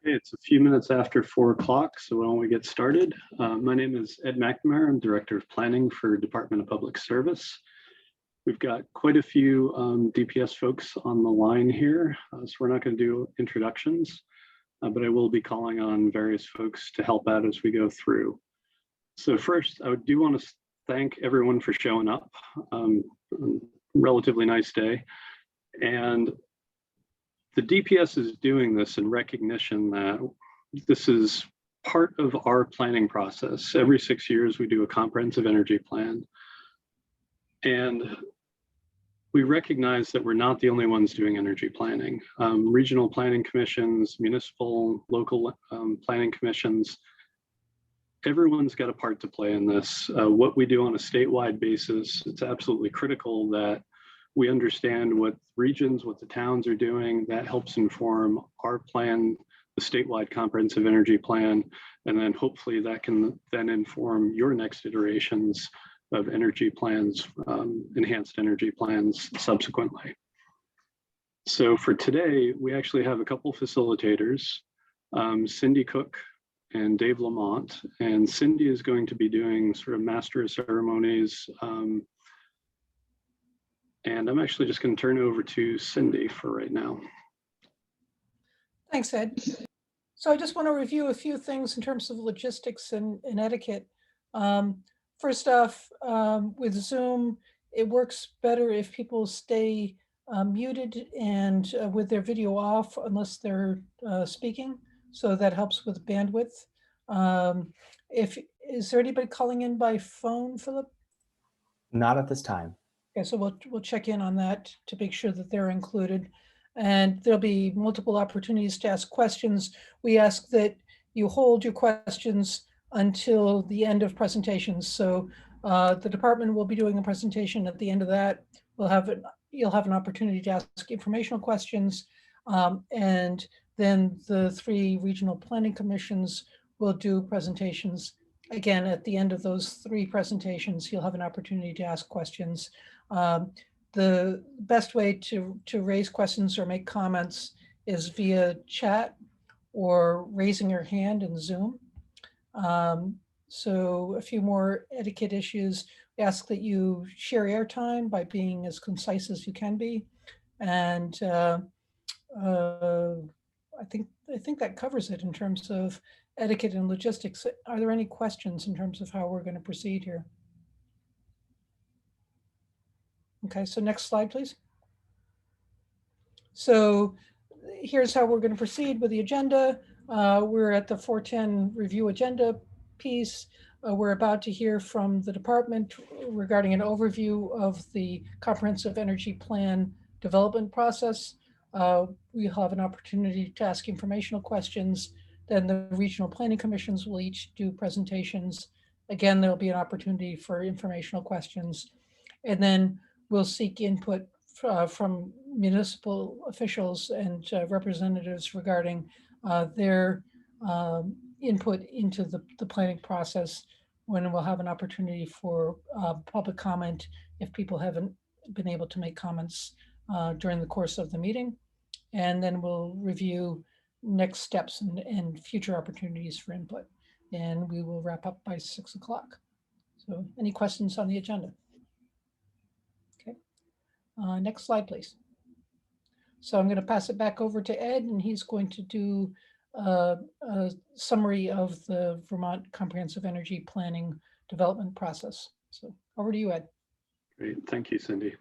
Okay, it's a few minutes after 4 o'clock, so why don't we get started? My name is Ed McNamara. I'm Director of Planning for Department of Public Service. We've got quite a few DPS folks on the line here, so we're not going to do introductions, but I will be calling on various folks to help out as we go through. So first, I do want to thank everyone for showing up. Relatively nice day. And the DPS is doing this in recognition that this is part of our planning process. Every 6 years, we do a comprehensive energy plan. And we recognize that we're not the only ones doing energy planning. Regional planning commissions, municipal, local planning commissions, everyone's got a part to play in this. What we do on a statewide basis, it's absolutely critical that we understand what regions, what the towns are doing. That helps inform our plan, the statewide comprehensive energy plan, and then hopefully that can then inform your next iterations of energy plans, enhanced energy plans subsequently. So for today, we actually have a couple facilitators, Cindy Cook and Dave Lamont, and Cindy is going to be doing sort of master of ceremonies. And I'm actually just going to turn it over to Cindy for right now. Thanks, Ed. So I just want to review a few things in terms of logistics and etiquette. First off, with Zoom, it works better if people stay muted and with their video off unless they're speaking. So that helps with bandwidth. Is there anybody calling in by phone, Philip? Not at this time. Okay, so we'll check in on that to make sure that they're included. And there'll be multiple opportunities to ask questions. We ask that you hold your questions until the end of presentations. So the department will be doing a presentation. At the end of that, you'll have an opportunity to ask informational questions. And then the 3 regional planning commissions will do presentations. Again, at the end of those 3 presentations, you'll have an opportunity to ask questions. The best way to raise questions or make comments is via chat or raising your hand in Zoom. So a few more etiquette issues. We ask that you share airtime by being as concise as you can be. And I think that covers it in terms of etiquette and logistics. Are there any questions in terms of how we're going to proceed here? Okay, so next slide, please. So here's how we're going to proceed with the agenda. We're at the 410 review agenda piece. We're about to hear from the department regarding an overview of the comprehensive energy plan development process. We'll have an opportunity to ask informational questions. Then the regional planning commissions will each do presentations. Again, there'll be an opportunity for informational questions. And then we'll seek input from municipal officials and representatives regarding their input into the planning process, when we'll have an opportunity for public comment if people haven't been able to make comments during the course of the meeting. And then we'll review next steps and future opportunities for input. And we will wrap up by 6 o'clock. So any questions on the agenda? Next slide, please. So I'm going to pass it back over to Ed, and he's going to do a summary of the Vermont Comprehensive Energy Planning Development process. So over to you, Ed. Great, thank you, Cindy.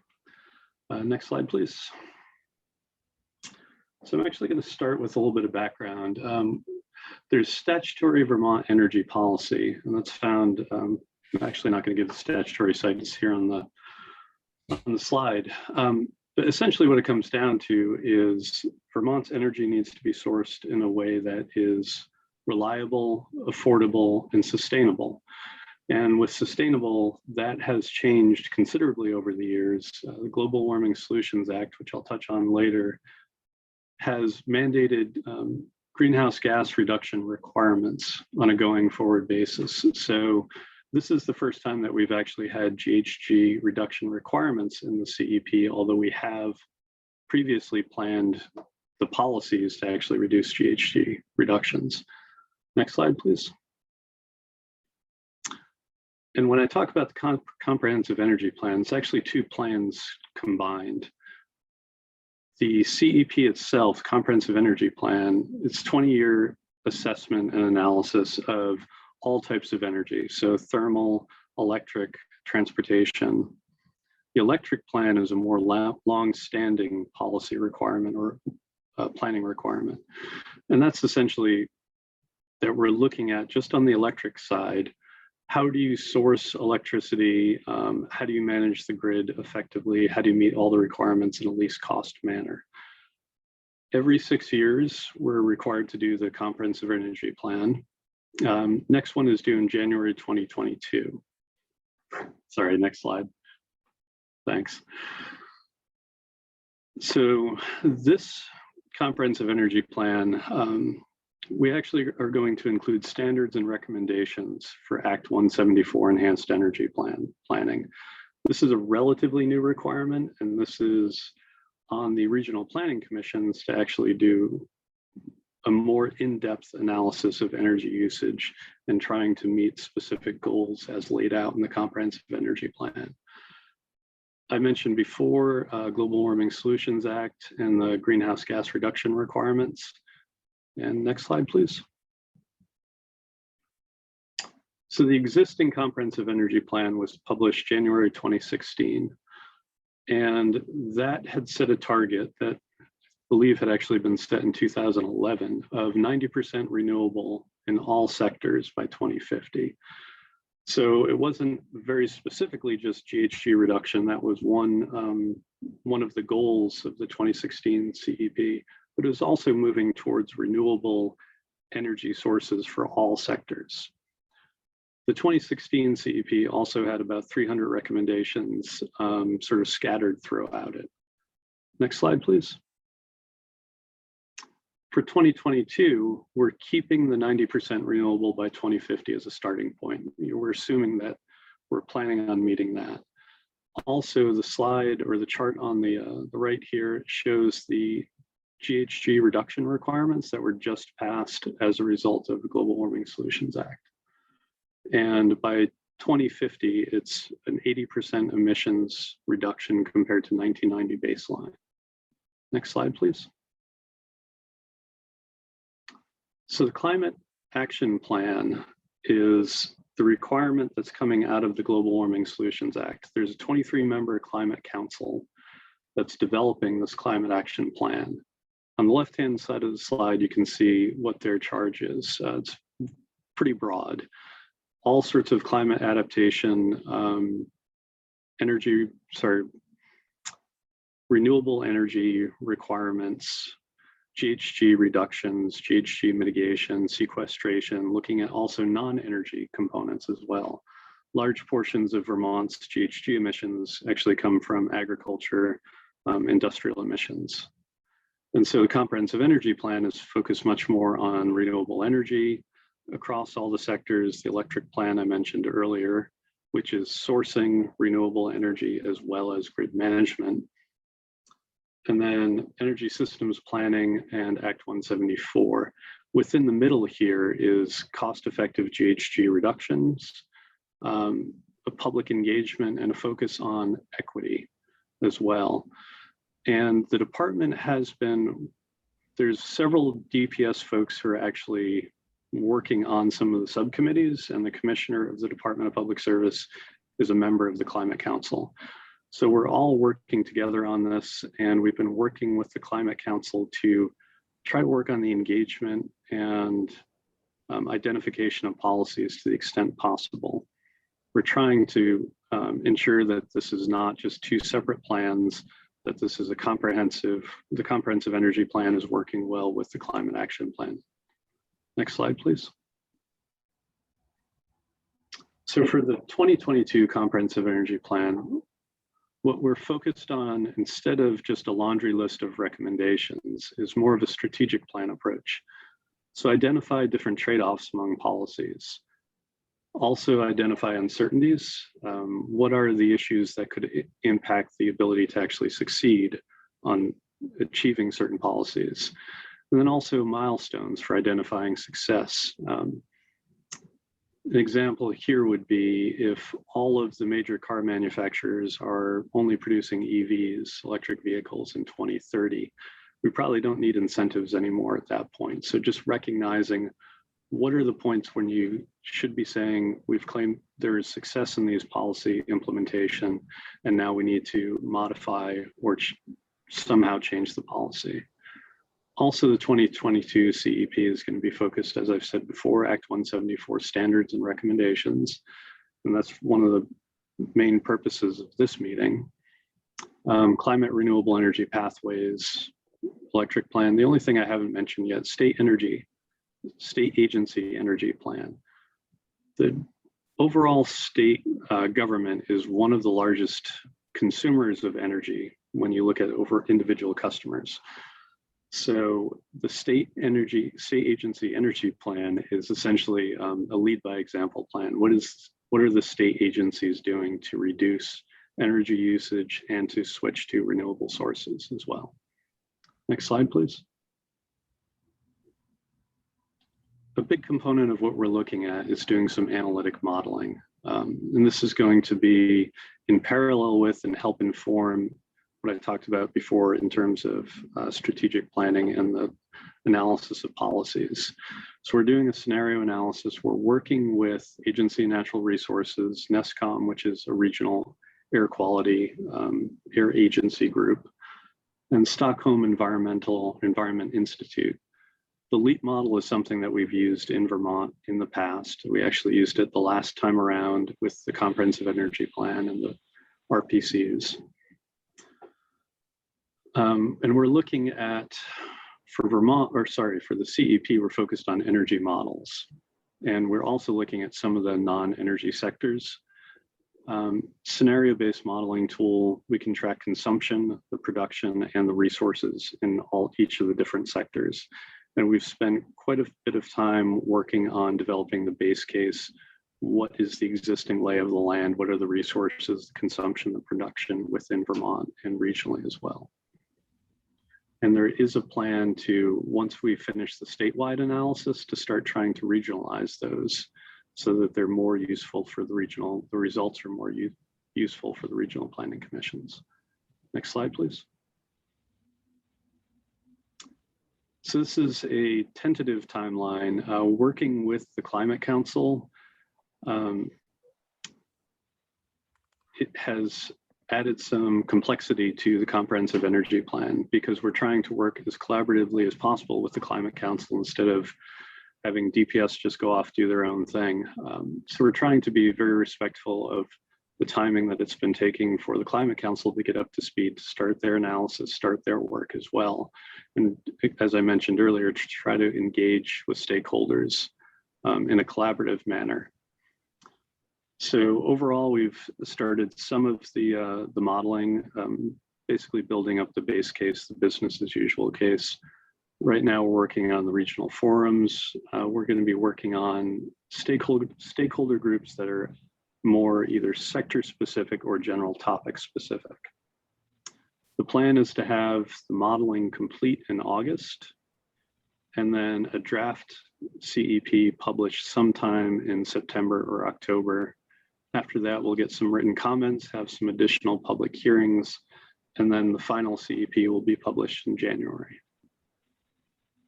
Next slide, please. So I'm actually going to start with a little bit of background. There's statutory Vermont energy policy, and that's found, I'm actually not going to give the statutory site, it's here on the slide. But essentially what it comes down to is Vermont's energy needs to be sourced in a way that is reliable, affordable, and sustainable. And with sustainable, that has changed considerably over the years. The Global Warming Solutions Act, which I'll touch on later, has mandated greenhouse gas reduction requirements on a going forward basis. So this is the first time that we've actually had GHG reduction requirements in the CEP, although we have previously planned the policies to actually reduce GHG reductions. Next slide, please. And when I talk about the comprehensive energy plan, it's actually two plans combined. The CEP itself, Comprehensive Energy Plan, it's 20-year assessment and analysis of all types of energy, so thermal, electric, transportation. The electric plan is a more long-standing policy requirement or planning requirement. And that's essentially that we're looking at just on the electric side. How do you source electricity? How do you manage the grid effectively? How do you meet all the requirements in a least cost manner? Every 6 years, we're required to do the comprehensive energy plan. Next one is due in January 2022. Sorry, next slide. Thanks. So this comprehensive energy plan, we actually are going to include standards and recommendations for Act 174 Enhanced Energy Planning. This is a relatively new requirement, and this is on the regional planning commissions to actually do a more in-depth analysis of energy usage and trying to meet specific goals as laid out in the Comprehensive Energy Plan. I mentioned before Global Warming Solutions Act and the greenhouse gas reduction requirements. And next slide, please. So the existing Comprehensive Energy Plan was published January 2016. And that had set a target that I believe had actually been set in 2011 of 90% renewable in all sectors by 2050. So it wasn't very specifically just GHG reduction. That was one of the goals of the 2016 CEP, but it was also moving towards renewable energy sources for all sectors. The 2016 CEP also had about 300 recommendations sort of scattered throughout it. Next slide, please. For 2022, we're keeping the 90% renewable by 2050 as a starting point. We're assuming that we're planning on meeting that. Also, the slide or the chart on the right here shows the GHG reduction requirements that were just passed as a result of the Global Warming Solutions Act. And by 2050, it's an 80% emissions reduction compared to 1990 baseline. Next slide, please. So the Climate Action Plan is the requirement that's coming out of the Global Warming Solutions Act. There's a 23-member climate council that's developing this climate action plan. On the left-hand side of the slide, you can see what their charge is. It's pretty broad. All sorts of climate adaptation, renewable energy requirements, GHG reductions, GHG mitigation, sequestration, looking at also non-energy components as well. Large portions of Vermont's GHG emissions actually come from agriculture, industrial emissions. And so the Comprehensive Energy Plan is focused much more on renewable energy across all the sectors. The electric plan I mentioned earlier, which is sourcing renewable energy as well as grid management. And then energy systems planning and Act 174. Within the middle here is cost-effective GHG reductions, a public engagement, and a focus on equity as well. And the department has been, there's several DPS folks who are actually working on some of the subcommittees, and the commissioner of the Department of Public Service is a member of the Climate Council. So we're all working together on this, and we've been working with the Climate Council to try to work on the engagement and identification of policies to the extent possible. We're trying to ensure that this is not just two separate plans, that this is a comprehensive, the Comprehensive Energy Plan is working well with the Climate Action Plan. Next slide, please. So for the 2022 Comprehensive Energy Plan, what we're focused on, instead of just a laundry list of recommendations, is more of a strategic plan approach. So identify different trade-offs among policies. Also identify uncertainties. What are the issues that could impact the ability to actually succeed on achieving certain policies. And then also milestones for identifying success. An example here would be if all of the major car manufacturers are only producing EVs, electric vehicles, in 2030, we probably don't need incentives anymore at that point. So just recognizing what are the points when you should be saying, we've claimed there is success in these policy implementation, and now we need to modify or somehow change the policy. Also, the 2022 CEP is going to be focused, as I've said before, Act 174 standards and recommendations. And that's one of the main purposes of this meeting. Climate renewable energy pathways, electric plan. The only thing I haven't mentioned yet, state agency energy plan. The overall state government is one of the largest consumers of energy when you look at over individual customers. So the state agency energy plan is essentially a lead by example plan. What are the state agencies doing to reduce energy usage and to switch to renewable sources as well? Next slide, please. A big component of what we're looking at is doing some analytic modeling. And this is going to be in parallel with and help inform what I talked about before in terms of strategic planning and the analysis of policies. So we're doing a scenario analysis. We're working with Agency of Natural Resources, NESCOM, which is a regional air quality air agency group, and Stockholm Environment Institute. The LEAP model is something that we've used in Vermont in the past. We actually used it the last time around with the Comprehensive Energy Plan and the RPCs. And we're looking at, for the CEP, we're focused on energy models. And we're also looking at some of the non-energy sectors. Scenario-based modeling tool, we can track consumption, the production, and the resources in each of the different sectors. And we've spent quite a bit of time working on developing the base case. What is the existing lay of the land? What are the resources, the consumption, the production within Vermont and regionally as well? And there is a plan to, once we finish the statewide analysis, to start trying to regionalize those so that they're more useful for the results are more useful for the regional planning commissions. Next slide, please. So this is a tentative timeline working with the Climate Council. It has added some complexity to the Comprehensive Energy Plan because we're trying to work as collaboratively as possible with the Climate Council instead of having DPS just go off, do their own thing. So we're trying to be very respectful of the timing that it's been taking for the Climate Council to get up to speed, to start their analysis, start their work as well. And as I mentioned earlier, to try to engage with stakeholders in a collaborative manner. So overall, we've started some of the modeling, basically building up the base case, the business as usual case. Right now, we're working on the regional forums. We're going to be working on stakeholder groups that are more either sector specific or general topic specific. The plan is to have the modeling complete in August and then a draft CEP published sometime in September or October. After that, we'll get some written comments, have some additional public hearings, and then the final CEP will be published in January.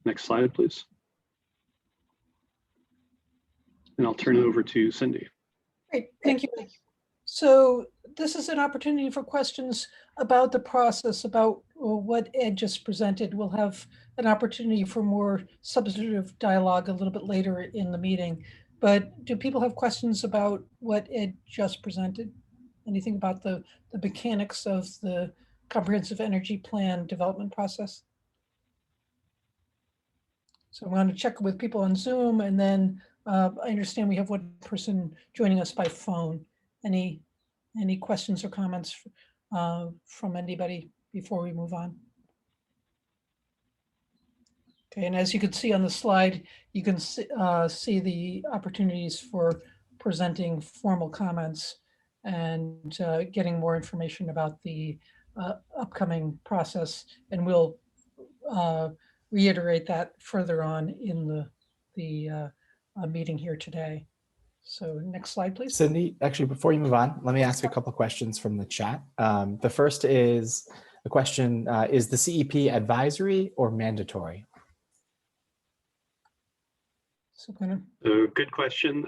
Next slide, please. And I'll turn it over to Cindy. Great, thank you. So this is an opportunity for questions about the process, about what Ed just presented. We'll have an opportunity for more substantive dialogue a little bit later in the meeting. But do people have questions about what Ed just presented? Anything about the mechanics of the Comprehensive Energy Plan development process? So I'm going to check with people on Zoom, and then I understand we have one person joining us by phone. Any questions or comments from anybody before we move on? Okay, and as you can see on the slide, you can see the opportunities for presenting formal comments and getting more information about the upcoming process, and we'll reiterate that further on in the meeting here today. So next slide, please. Cindy, actually, before you move on, let me ask a couple questions from the chat. The first is the question, is the CEP advisory or mandatory? So kind of, Good question.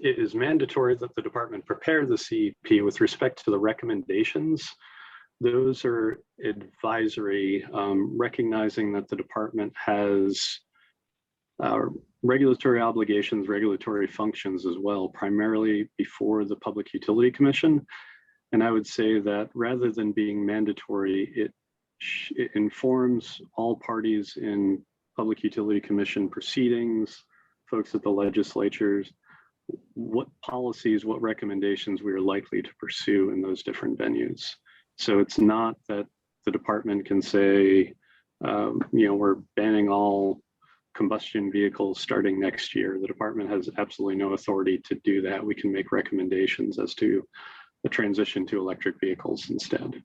It is mandatory that the department prepare the CEP with respect to the recommendations. Those are advisory, recognizing that the department has regulatory obligations, regulatory functions as well, primarily before the Public Utility Commission. And I would say that rather than being mandatory, it informs all parties in Public Utility Commission proceedings, folks at the legislatures, what policies, what recommendations we are likely to pursue in those different venues. So it's not that the department can say, we're banning all combustion vehicles starting next year. The department has absolutely no authority to do that. We can make recommendations as to a transition to electric vehicles instead.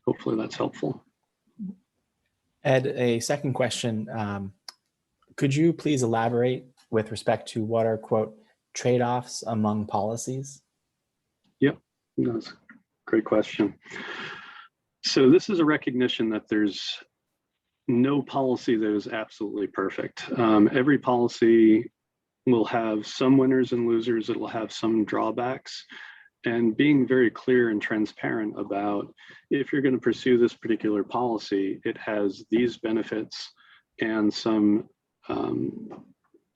Hopefully that's helpful. Ed, a second question. Could you please elaborate with respect to what are, quote, trade-offs among policies? Yep, that's a great question. So this is a recognition that there's no policy that is absolutely perfect. Every policy will have some winners and losers. It will have some drawbacks. And being very clear and transparent about if you're going to pursue this particular policy, it has these benefits and some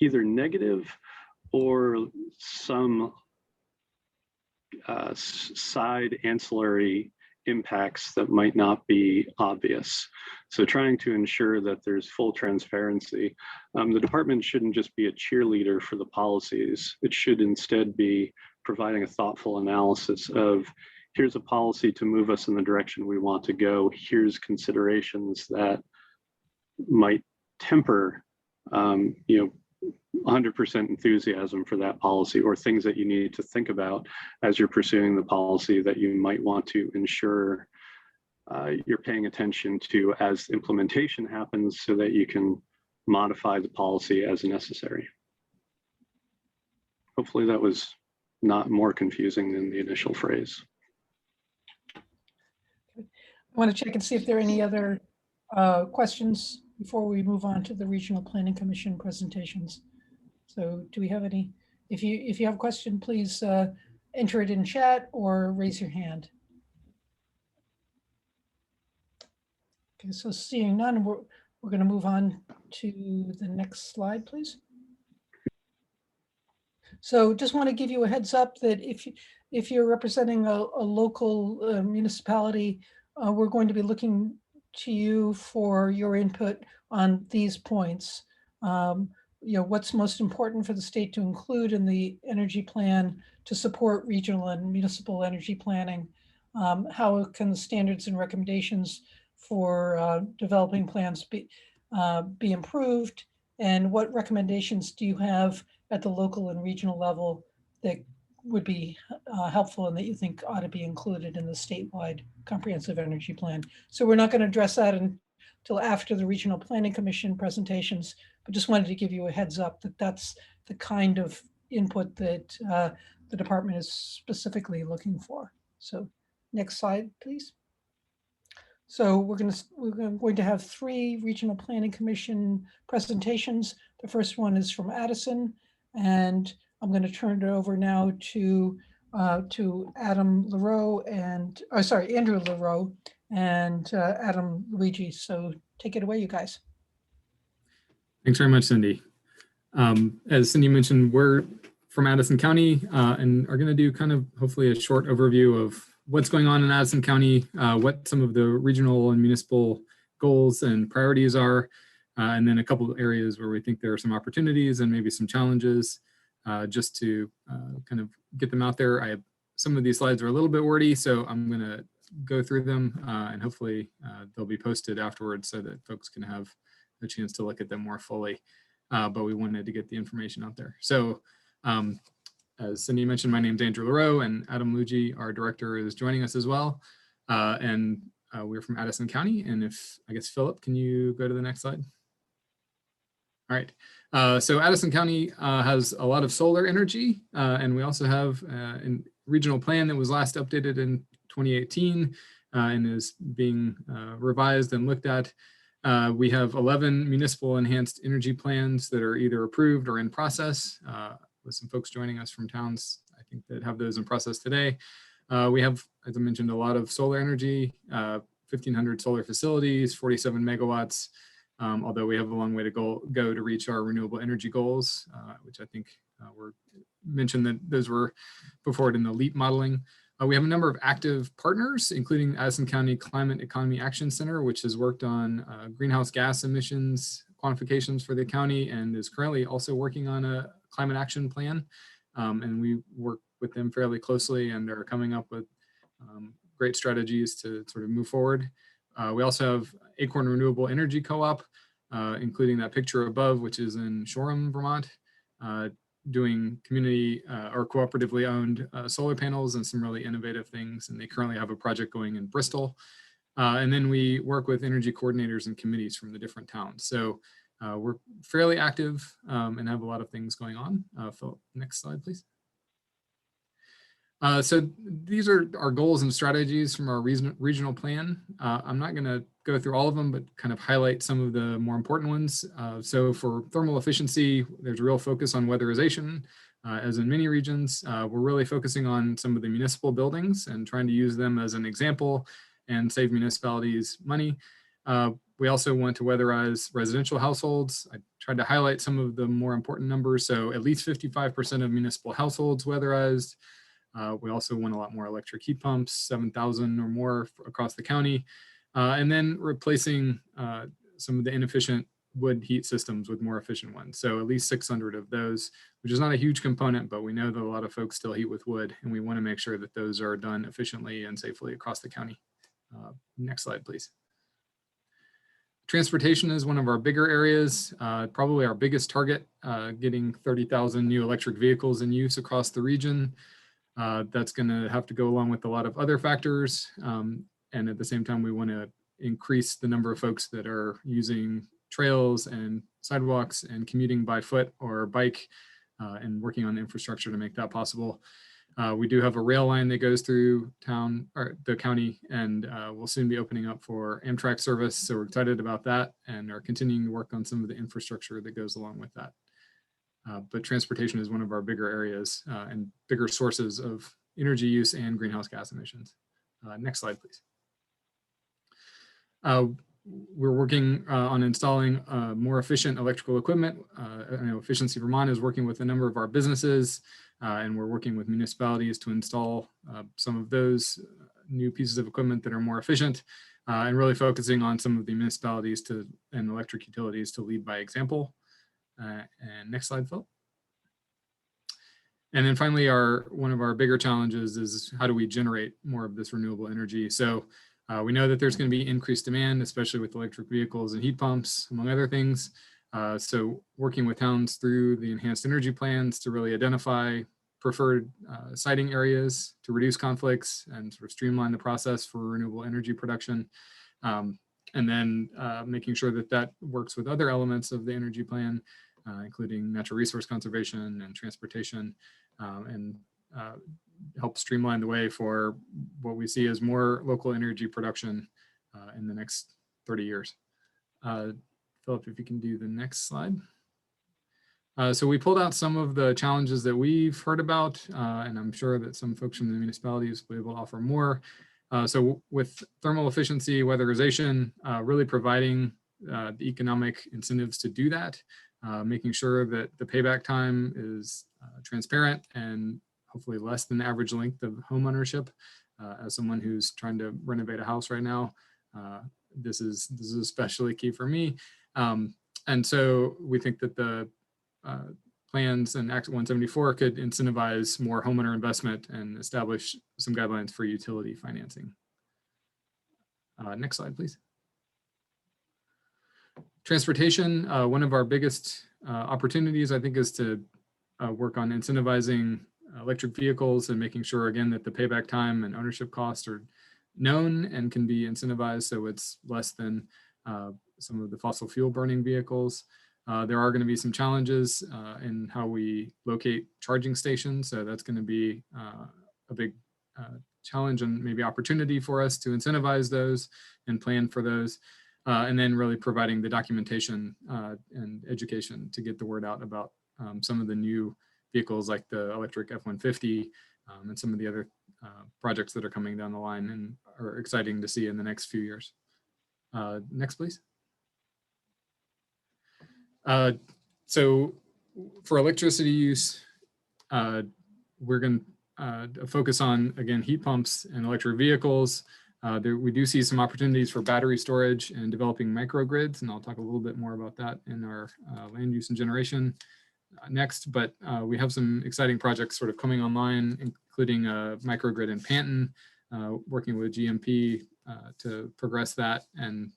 either negative or some side ancillary impacts that might not be obvious. So trying to ensure that there's full transparency. The department shouldn't just be a cheerleader for the policies. It should instead be providing a thoughtful analysis of, here's a policy to move us in the direction we want to go. Here's considerations that might temper 100% enthusiasm for that policy, or things that you need to think about as you're pursuing the policy that you might want to ensure you're paying attention to as implementation happens, so that you can modify the policy as necessary. Hopefully that was not more confusing than the initial phrase. I want to check and see if there are any other questions before we move on to the Regional Planning Commission presentations. So do we have any? If you have a question, please enter it in chat or raise your hand. Okay, so seeing none, we're going to move on to the next slide, please. So just want to give you a heads up that if you're representing a local municipality, we're going to be looking to you for your input on these points. What's most important for the state to include in the energy plan to support regional and municipal energy planning? How can the standards and recommendations for developing plans be improved? And what recommendations do you have at the local and regional level that would be helpful and that you think ought to be included in the statewide comprehensive energy plan? So we're not going to address that until after the Regional Planning Commission presentations, but just wanted to give you a heads up that that's the kind of input that the department is specifically looking for. So next slide, please. So we're going to have 3 Regional Planning Commission presentations. The first one is from Addison, and I'm going to turn it over now to Adam Leroux and, Andrew Leroux and Adam Luigi. So take it away, you guys. Thanks very much, Cindy. As Cindy mentioned, we're from Addison County and are going to do kind of hopefully a short overview of what's going on in Addison County, what some of the regional and municipal goals and priorities are, and then a couple of areas where we think there are some opportunities and maybe some challenges, just to kind of get them out there. Some of these slides are a little bit wordy, so I'm going to go through them and hopefully they'll be posted afterwards so that folks can have a chance to look at them more fully. But we wanted to get the information out there. So as Cindy mentioned, my name's Andrew Leroux, and Adam Luigi, our director, is joining us as well. and we're from Addison County. And I guess, Philip, can you go to the next slide? All right, so Addison County has a lot of solar energy, and we also have a regional plan that was last updated in 2018 and is being revised and looked at. We have 11 municipal enhanced energy plans that are either approved or in process, with some folks joining us from towns, I think, that have those in process today. We have, as I mentioned, a lot of solar energy, 1,500 solar facilities, 47 megawatts, although we have a long way to go to reach our renewable energy goals, which I think were mentioned that those were put forward in the LEAP modeling. We have a number of active partners, including Addison County Climate Economy Action Center, which has worked on greenhouse gas emissions quantifications for the county and is currently also working on a climate action plan. And we work with them fairly closely and are coming up with great strategies to sort of move forward. We also have Acorn Renewable Energy Co-op, including that picture above, which is in Shoreham, Vermont, doing community or cooperatively owned solar panels and some really innovative things. And they currently have a project going in Bristol. And then we work with energy coordinators and committees from the different towns. So we're fairly active and have a lot of things going on. Phil, next slide, please. So these are our goals and strategies from our regional plan. I'm not going to go through all of them, but kind of highlight some of the more important ones. So for thermal efficiency, there's a real focus on weatherization, as in many regions. We're really focusing on some of the municipal buildings and trying to use them as an example and save municipalities money. We also want to weatherize residential households. I tried to highlight some of the more important numbers. So at least 55% of municipal households weatherized. We also want a lot more electric heat pumps, 7,000 or more across the county. And then replacing some of the inefficient wood heat systems with more efficient ones. So at least 600 of those, which is not a huge component, but we know that a lot of folks still heat with wood, and we want to make sure that those are done efficiently and safely across the county. Next slide, please. Transportation is one of our bigger areas, probably our biggest target, getting 30,000 new electric vehicles in use across the region. That's going to have to go along with a lot of other factors. And at the same time, we want to increase the number of folks that are using trails and sidewalks and commuting by foot or bike and working on the infrastructure to make that possible. We do have a rail line that goes through town or the county, and we'll soon be opening up for Amtrak service. So we're excited about that and are continuing to work on some of the infrastructure that goes along with that. But transportation is one of our bigger areas and bigger sources of energy use and greenhouse gas emissions. Next slide, please. We're working on installing more efficient electrical equipment. I know Efficiency Vermont is working with a number of our businesses, and we're working with municipalities to install some of those new pieces of equipment that are more efficient, and really focusing on some of the municipalities and electric utilities to lead by example. And next slide, Phil. And then finally, one of our bigger challenges is how do we generate more of this renewable energy? So we know that there's going to be increased demand, especially with electric vehicles and heat pumps, among other things. So working with towns through the enhanced energy plans to really identify preferred siting areas to reduce conflicts and sort of streamline the process for renewable energy production. And then making sure that that works with other elements of the energy plan, including natural resource conservation and transportation, and help streamline the way for what we see as more local energy production in the next 30 years. Philip, if you can do the next slide. So we pulled out some of the challenges that we've heard about, and I'm sure that some folks from the municipalities will be able to offer more. So with thermal efficiency, weatherization, really providing the economic incentives to do that, making sure that the payback time is transparent and hopefully less than the average length of home ownership. As someone who's trying to renovate a house right now, this is especially key for me. And so we think that the plans in Act 174 could incentivize more homeowner investment and establish some guidelines for utility financing. Next slide, please. Transportation, one of our biggest opportunities, I think, is to work on incentivizing electric vehicles and making sure, again, that the payback time and ownership costs are known and can be incentivized, so it's less than some of the fossil fuel burning vehicles. There are going to be some challenges in how we locate charging stations, so that's going to be a big challenge and maybe opportunity for us to incentivize those and plan for those. And then really providing the documentation and education to get the word out about some of the new vehicles like the electric F-150 and some of the other projects that are coming down the line and are exciting to see in the next few years. Next, please. So for electricity use, we're going to focus on, again, heat pumps and electric vehicles. We do see some opportunities for battery storage and developing microgrids, and I'll talk a little bit more about that in our land use and generation next. But we have some exciting projects sort of coming online, including a microgrid in Panton, working with GMP to progress that and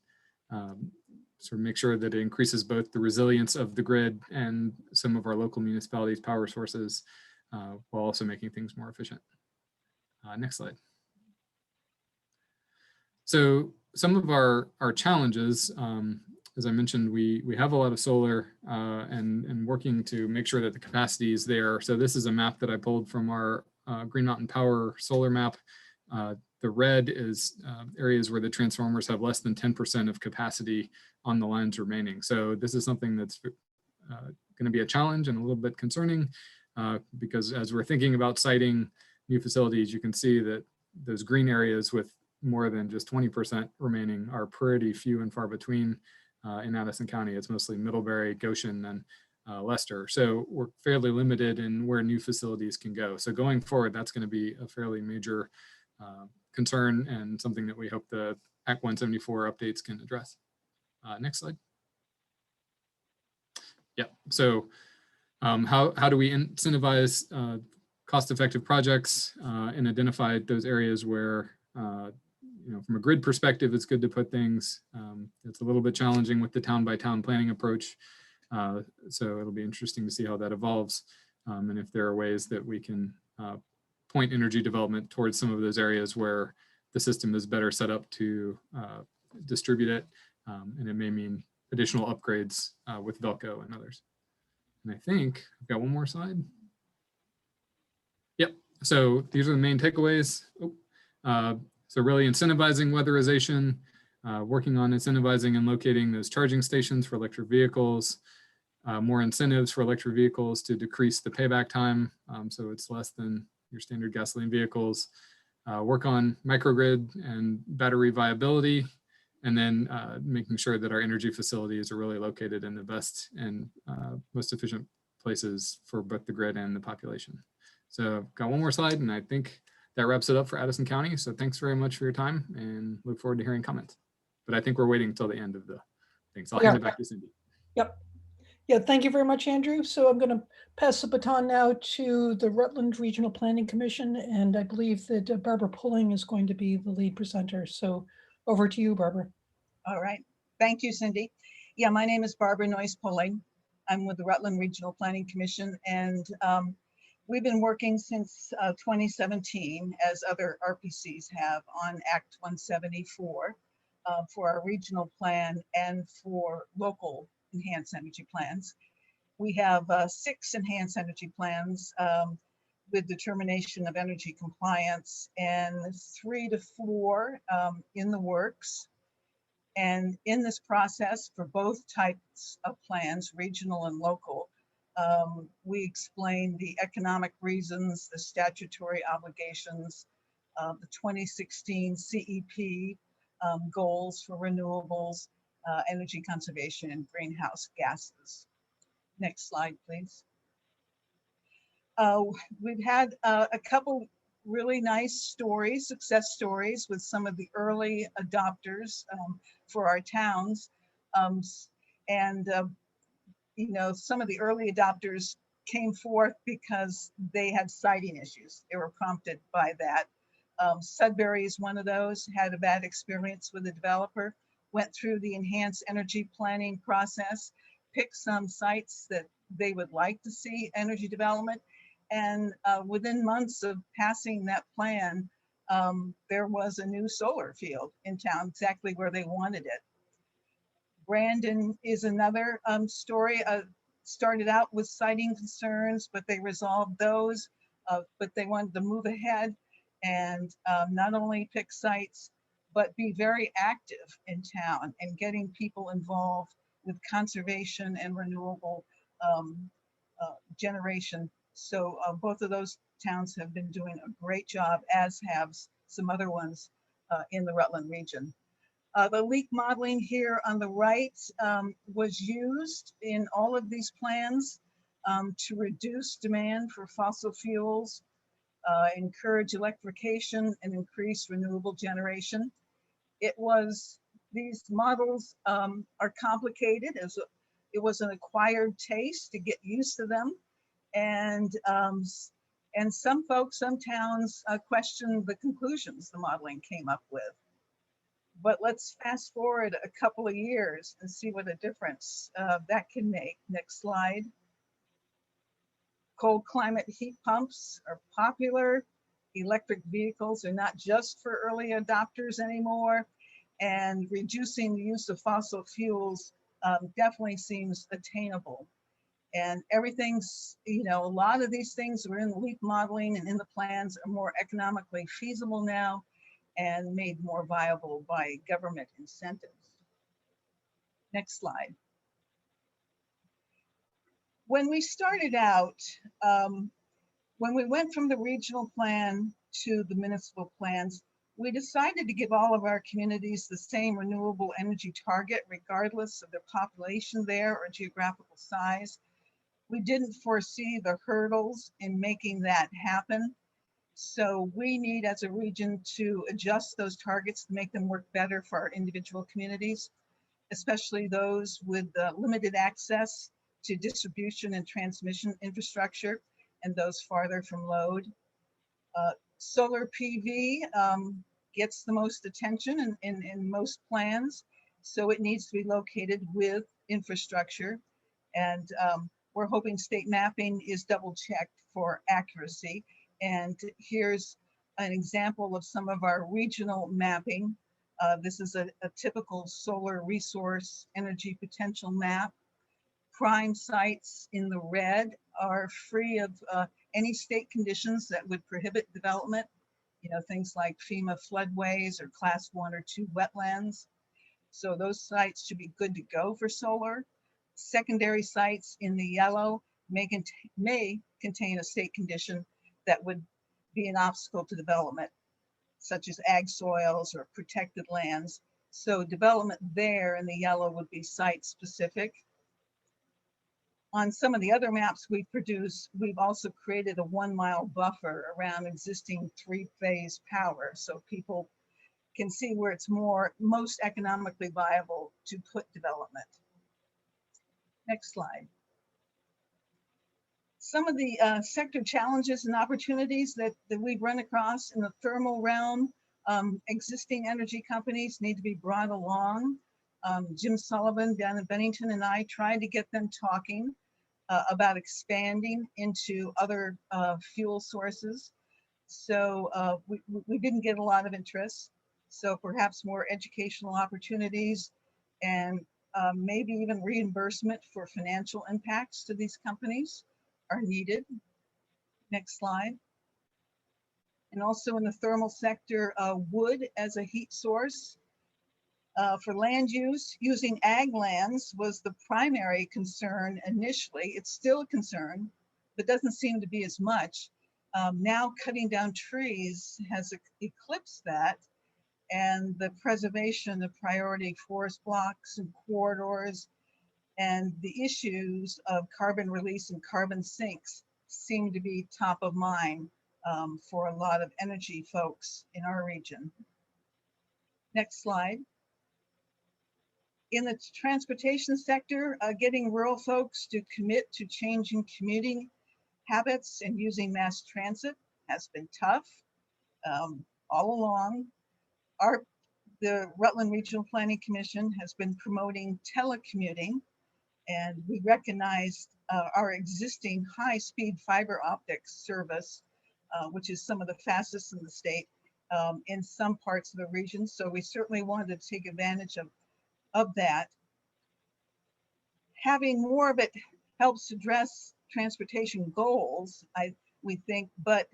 sort of make sure that it increases both the resilience of the grid and some of our local municipalities' power sources, while also making things more efficient. Next slide. So some of our challenges, as I mentioned, we have a lot of solar and working to make sure that the capacity is there. So this is a map that I pulled from our Green Mountain Power solar map. The red is areas where the transformers have less than 10% of capacity on the lines remaining. So this is something that's going to be a challenge and a little bit concerning because as we're thinking about siting new facilities, you can see that those green areas with more than just 20% remaining are pretty few and far between in Addison County. It's mostly Middlebury, Goshen, and Leicester. So we're fairly limited in where new facilities can go. So going forward, that's going to be a fairly major concern and something that we hope the Act 174 updates can address. Next slide. Yeah, so how do we incentivize cost-effective projects and identify those areas where from a grid perspective, it's good to put things. It's a little bit challenging with the town-by-town planning approach. So it'll be interesting to see how that evolves and if there are ways that we can point energy development towards some of those areas where the system is better set up to distribute it. And it may mean additional upgrades with Velco and others. And I think I've got one more slide. Yep, so these are the main takeaways. So really incentivizing weatherization, working on incentivizing and locating those charging stations for electric vehicles, more incentives for electric vehicles to decrease the payback time. So it's less than your standard gasoline vehicles, work on microgrid and battery viability, and then making sure that our energy facilities are really located in the best and most efficient places for both the grid and the population. So I've got one more slide and I think that wraps it up for Addison County. So thanks very much for your time and look forward to hearing comments. But I think we're waiting until the end of the thing. So I'll hand it back to Cindy. Yep. Yeah, thank you very much, Andrew. So I'm going to pass the baton now to the Rutland Regional Planning Commission. And I believe that Barbara Pulling is going to be the lead presenter. So over to you, Barbara. All right. Thank you, Cindy. Yeah, my name is Barbara Noyes Pulling. I'm with the Rutland Regional Planning Commission, and we've been working since 2017, as other RPCs have, on Act 174 for our regional plan and for local enhanced energy plans. We have 6 enhanced energy plans with determination of energy compliance and 3 to 4 in the works. And in this process, for both types of plans, regional and local, we explain the economic reasons, the statutory obligations, the 2016 CEP goals for renewables, energy conservation, and greenhouse gases. Next slide, please. We've had a couple really nice stories, success stories with some of the early adopters for our towns. You know, some of the early adopters came forth because they had siting issues. They were prompted by that. Sudbury is one of those, had a bad experience with a developer, went through the enhanced energy planning process, picked some sites that they would like to see energy development. And within months of passing that plan, there was a new solar field in town, exactly where they wanted it. Brandon is another story. Started out with siting concerns, but they resolved those, but they wanted to move ahead and not only pick sites, but be very active in town and getting people involved with conservation and renewable generation. So both of those towns have been doing a great job, as have some other ones in the Rutland region. The leak modeling here on the right was used in all of these plans to reduce demand for fossil fuels, encourage electrification, and increase renewable generation. These models are complicated, as it was an acquired taste to get used to them. And some folks, some towns questioned the conclusions the modeling came up with. But let's fast forward a couple of years and see what a difference that can make. Next slide. Cold climate heat pumps are popular. Electric vehicles are not just for early adopters anymore. And reducing the use of fossil fuels definitely seems attainable. And everything's, a lot of these things that were in the leak modeling and in the plans are more economically feasible now and made more viable by government incentives. Next slide. When we started out, when we went from the regional plan to the municipal plans, we decided to give all of our communities the same renewable energy target, regardless of their population there or geographical size. We didn't foresee the hurdles in making that happen. So we need, as a region, to adjust those targets to make them work better for our individual communities, especially those with limited access to distribution and transmission infrastructure and those farther from load. Solar PV gets the most attention in most plans, so it needs to be located with infrastructure. And we're hoping state mapping is double checked for accuracy. And here's an example of some of our regional mapping. This is a typical solar resource energy potential map. Prime sites in the red are free of any state conditions that would prohibit development, things like FEMA floodways or class 1 or 2 wetlands. So those sites should be good to go for solar. Secondary sites in the yellow may contain a state condition that would be an obstacle to development, such as ag soils or protected lands. So development there in the yellow would be site specific. On some of the other maps we produce, we've also created a 1-mile buffer around existing 3-phase power, so people can see where it's most economically viable to put development. Next slide. Some of the sector challenges and opportunities that we've run across in the thermal realm, existing energy companies need to be brought along. Jim Sullivan down in Bennington and I tried to get them talking about expanding into other fuel sources. So we didn't get a lot of interest. So perhaps more educational opportunities and maybe even reimbursement for financial impacts to these companies are needed. Next slide. And also in the thermal sector, wood as a heat source. For land use, using ag lands was the primary concern initially. It's still a concern, but doesn't seem to be as much. Now cutting down trees has eclipsed that, and the preservation of priority forest blocks and corridors and the issues of carbon release and carbon sinks seem to be top of mind for a lot of energy folks in our region. Next slide. In the transportation sector, getting rural folks to commit to changing commuting habits and using mass transit has been tough all along. The Rutland Regional Planning Commission has been promoting telecommuting, and we recognized our existing high-speed fiber optic service, which is some of the fastest in the state, in some parts of the region. So we certainly wanted to take advantage of that. Having more of it helps address transportation goals, we think, but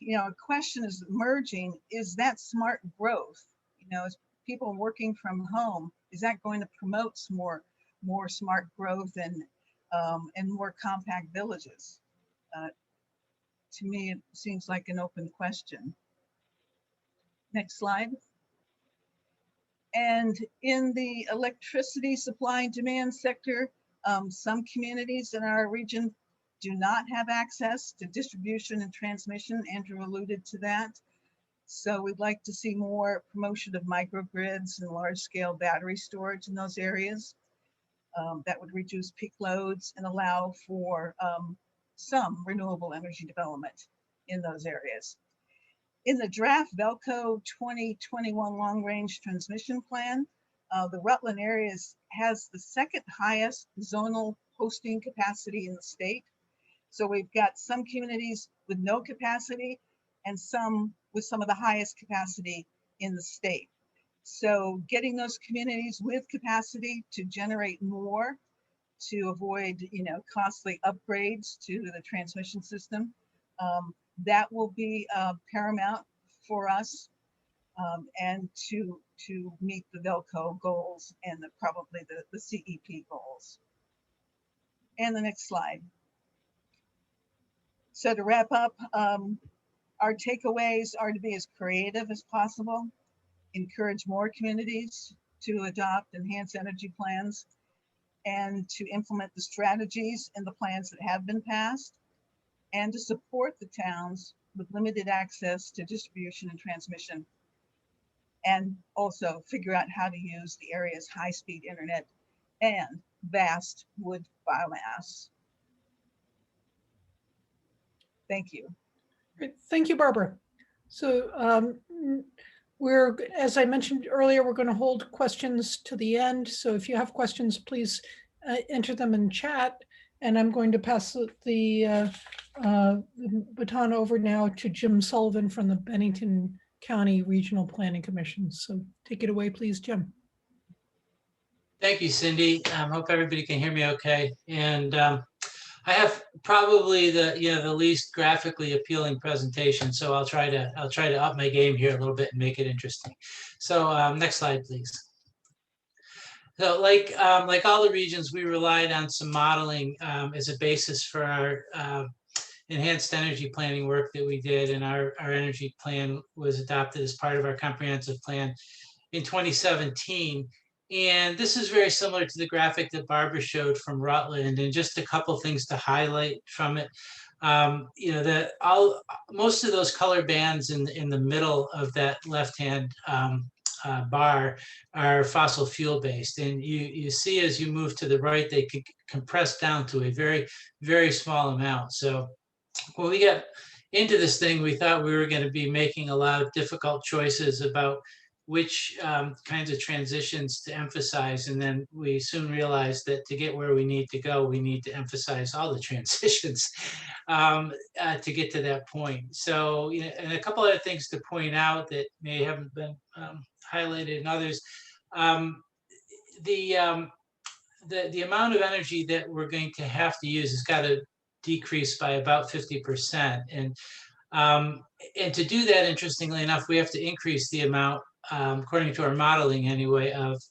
a question is emerging, is that smart growth? As people working from home, is that going to promote more smart growth and more compact villages? To me, it seems like an open question. Next slide. And in the electricity supply and demand sector, some communities in our region do not have access to distribution and transmission. Andrew alluded to that. So we'd like to see more promotion of microgrids and large-scale battery storage in those areas. That would reduce peak loads and allow for some renewable energy development in those areas. In the draft Velco 2021 long-range transmission plan, the Rutland area has the second highest zonal hosting capacity in the state. So we've got some communities with no capacity and some with some of the highest capacity in the state. So getting those communities with capacity to generate more, to avoid costly upgrades to the transmission system, that will be paramount for us, and to meet the Velco goals and probably the CEP goals. And the next slide. So to wrap up, our takeaways are to be as creative as possible, encourage more communities to adopt enhanced energy plans, and to implement the strategies and the plans that have been passed, and to support the towns with limited access to distribution and transmission, and also figure out how to use the area's high-speed internet and vast wood biomass. Thank you. Great. Thank you, Barbara. So as I mentioned earlier, we're going to hold questions to the end. So if you have questions, please enter them in chat. And I'm going to pass the baton over now to Jim Sullivan from the Bennington County Regional Planning Commission. So take it away, please, Jim. Thank you, Cindy. Hope everybody can hear me okay. And I have probably the least graphically appealing presentation, so I'll try to up my game here a little bit and make it interesting. So next slide, please. So like all the regions, we relied on some modeling as a basis for our enhanced energy planning work that we did, and our energy plan was adopted as part of our comprehensive plan in 2017. And this is very similar to the graphic that Barbara showed from Rutland, and just a couple things to highlight from it. Most of those color bands in the middle of that left-hand bar are fossil fuel based, and you see as you move to the right, they could compress down to a very, very small amount. So when we got into this thing, we thought we were going to be making a lot of difficult choices about which kinds of transitions to emphasize. And then we soon realized that to get where we need to go, we need to emphasize all the transitions to get to that point. So, and a couple other things to point out that may haven't been highlighted in others. The amount of energy that we're going to have to use has got to decrease by about 50%. And to do that, interestingly enough, we have to increase the amount, according to our modeling anyway, of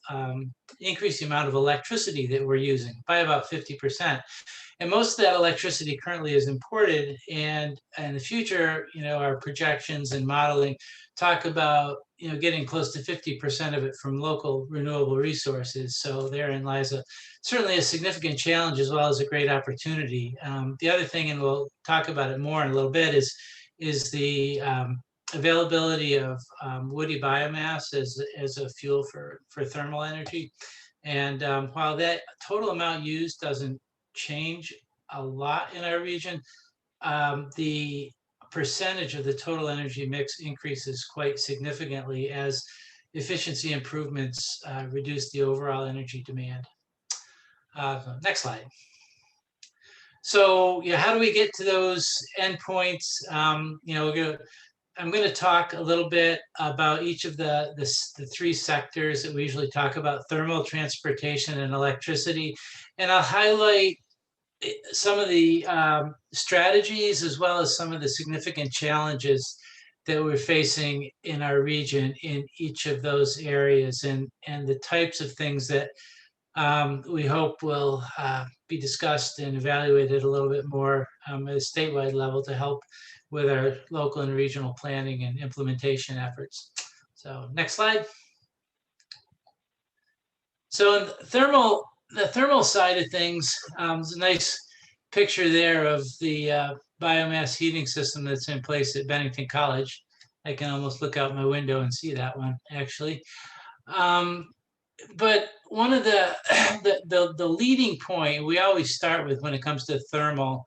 increase the amount of electricity that we're using by about 50%. And most of that electricity currently is imported, and in the future, our projections and modeling talk about getting close to 50% of it from local renewable resources. So therein lies certainly a significant challenge as well as a great opportunity. The other thing, and we'll talk about it more in a little bit, is the availability of woody biomass as a fuel for thermal energy. And while that total amount used doesn't change a lot in our region, the percentage of the total energy mix increases quite significantly as efficiency improvements reduce the overall energy demand. Next slide. So how do we get to those endpoints? We're going to I'm going to talk a little bit about each of the three sectors that we usually talk about: thermal, transportation, and electricity. And I'll highlight some of the strategies as well as some of the significant challenges that we're facing in our region in each of those areas, and the types of things that we hope will be discussed and evaluated a little bit more at a statewide level to help with our local and regional planning and implementation efforts. So next slide. So in the thermal side of things, there's a nice picture there of the biomass heating system that's in place at Bennington College. I can almost look out my window and see that one, actually. But one of the leading point we always start with when it comes to thermal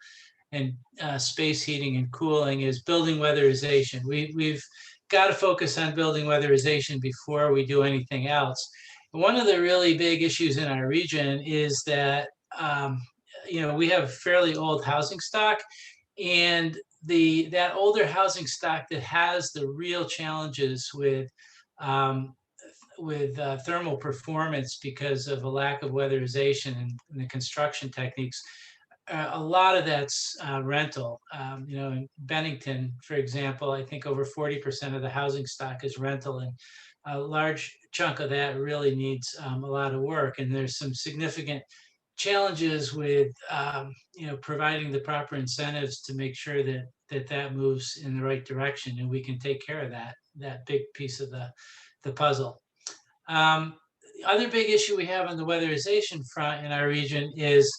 and space heating and cooling is building weatherization. We've got to focus on building weatherization before we do anything else. One of the really big issues in our region is that we have fairly old housing stock, and that older housing stock that has the real challenges with thermal performance because of a lack of weatherization and the construction techniques. A lot of that's rental. In Bennington, for example, I think over 40% of the housing stock is rental, and a large chunk of that really needs a lot of work. And there's some significant challenges with providing the proper incentives to make sure that moves in the right direction, and we can take care of that big piece of the puzzle. Other big issue we have on the weatherization front in our region is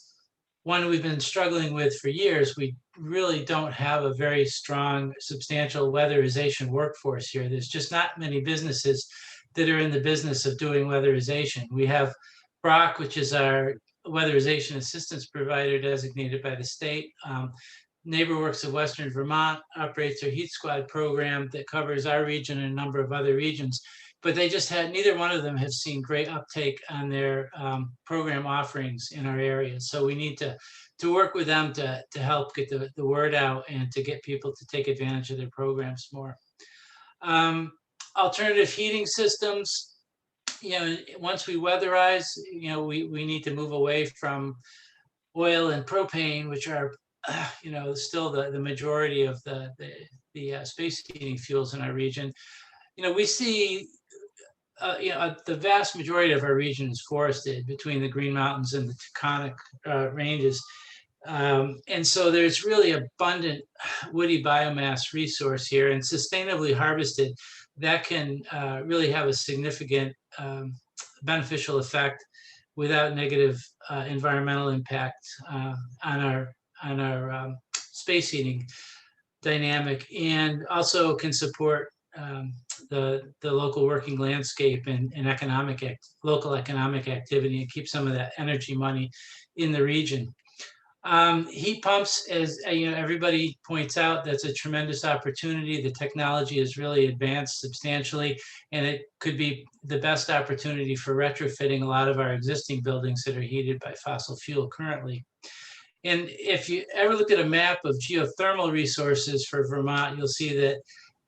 one we've been struggling with for years. We really don't have a very strong, substantial weatherization workforce here. There's just not many businesses that are in the business of doing weatherization. We have Brock, which is our weatherization assistance provider designated by the state. NeighborWorks of Western Vermont operates their Heat Squad program that covers our region and a number of other regions. But they just neither one of them have seen great uptake on their program offerings in our area. So we need to work with them to help get the word out and to get people to take advantage of their programs more. Alternative heating systems, once we weatherize, we need to move away from oil and propane, which are, still the majority of the space heating fuels in our region. We see the vast majority of our region is forested between the Green Mountains and the Taconic ranges. And so there's really abundant woody biomass resource here, and sustainably harvested, that can really have a significant beneficial effect without negative environmental impact on our space heating dynamic, and also can support the local working landscape and local economic activity, and keep some of that energy money in the region. Heat pumps, as everybody points out, that's a tremendous opportunity. The technology has really advanced substantially, and it could be the best opportunity for retrofitting a lot of our existing buildings that are heated by fossil fuel currently. And if you ever look at a map of geothermal resources for Vermont, you'll see that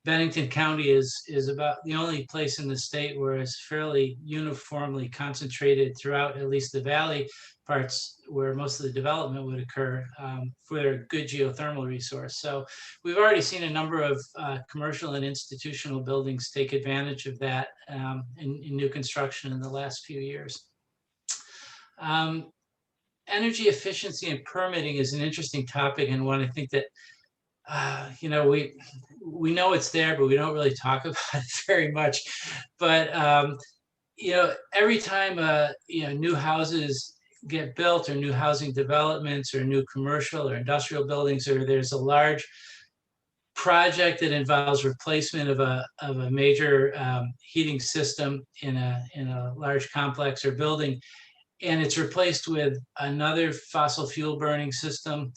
Bennington County is about the only place in the state where it's fairly uniformly concentrated throughout at least the valley parts where most of the development would occur for their good geothermal resource. So we've already seen a number of commercial and institutional buildings take advantage of that in new construction in the last few years. Energy efficiency and permitting is an interesting topic, and one I think that we know it's there, but we don't really talk about it very much. But every time new houses get built, or new housing developments, or new commercial or industrial buildings, or there's a large project that involves replacement of a major heating system in a large complex or building, and it's replaced with another fossil fuel burning system,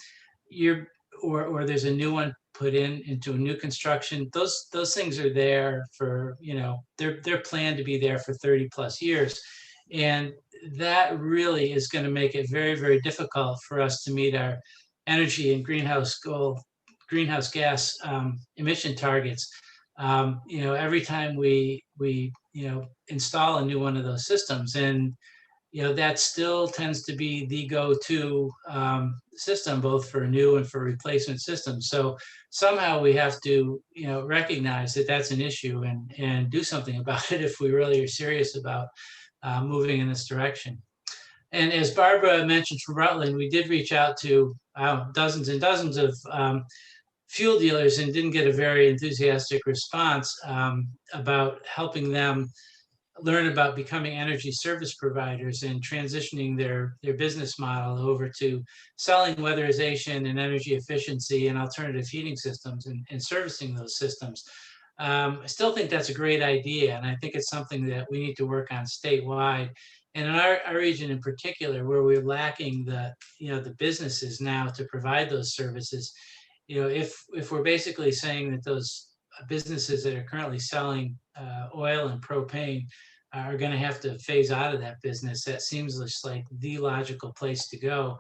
or there's a new one put into a new construction, those things are there for, they're planned to be there for 30 plus years. And that really is going to make it very, very difficult for us to meet our energy and greenhouse gas emission targets every time we install a new one of those systems. And that still tends to be the go-to system, both for new and for replacement systems. So somehow we have to, recognize that that's an issue and do something about it if we really are serious about moving in this direction. And as Barbara mentioned from Rutland, we did reach out to dozens and dozens of fuel dealers and didn't get a very enthusiastic response about helping them learn about becoming energy service providers and transitioning their business model over to selling weatherization and energy efficiency and alternative heating systems and servicing those systems. I still think that's a great idea, and I think it's something that we need to work on statewide. And in our region in particular, where we're lacking the businesses now to provide those services, if we're basically saying that those businesses that are currently selling oil and propane are going to have to phase out of that business, that seems just like the logical place to go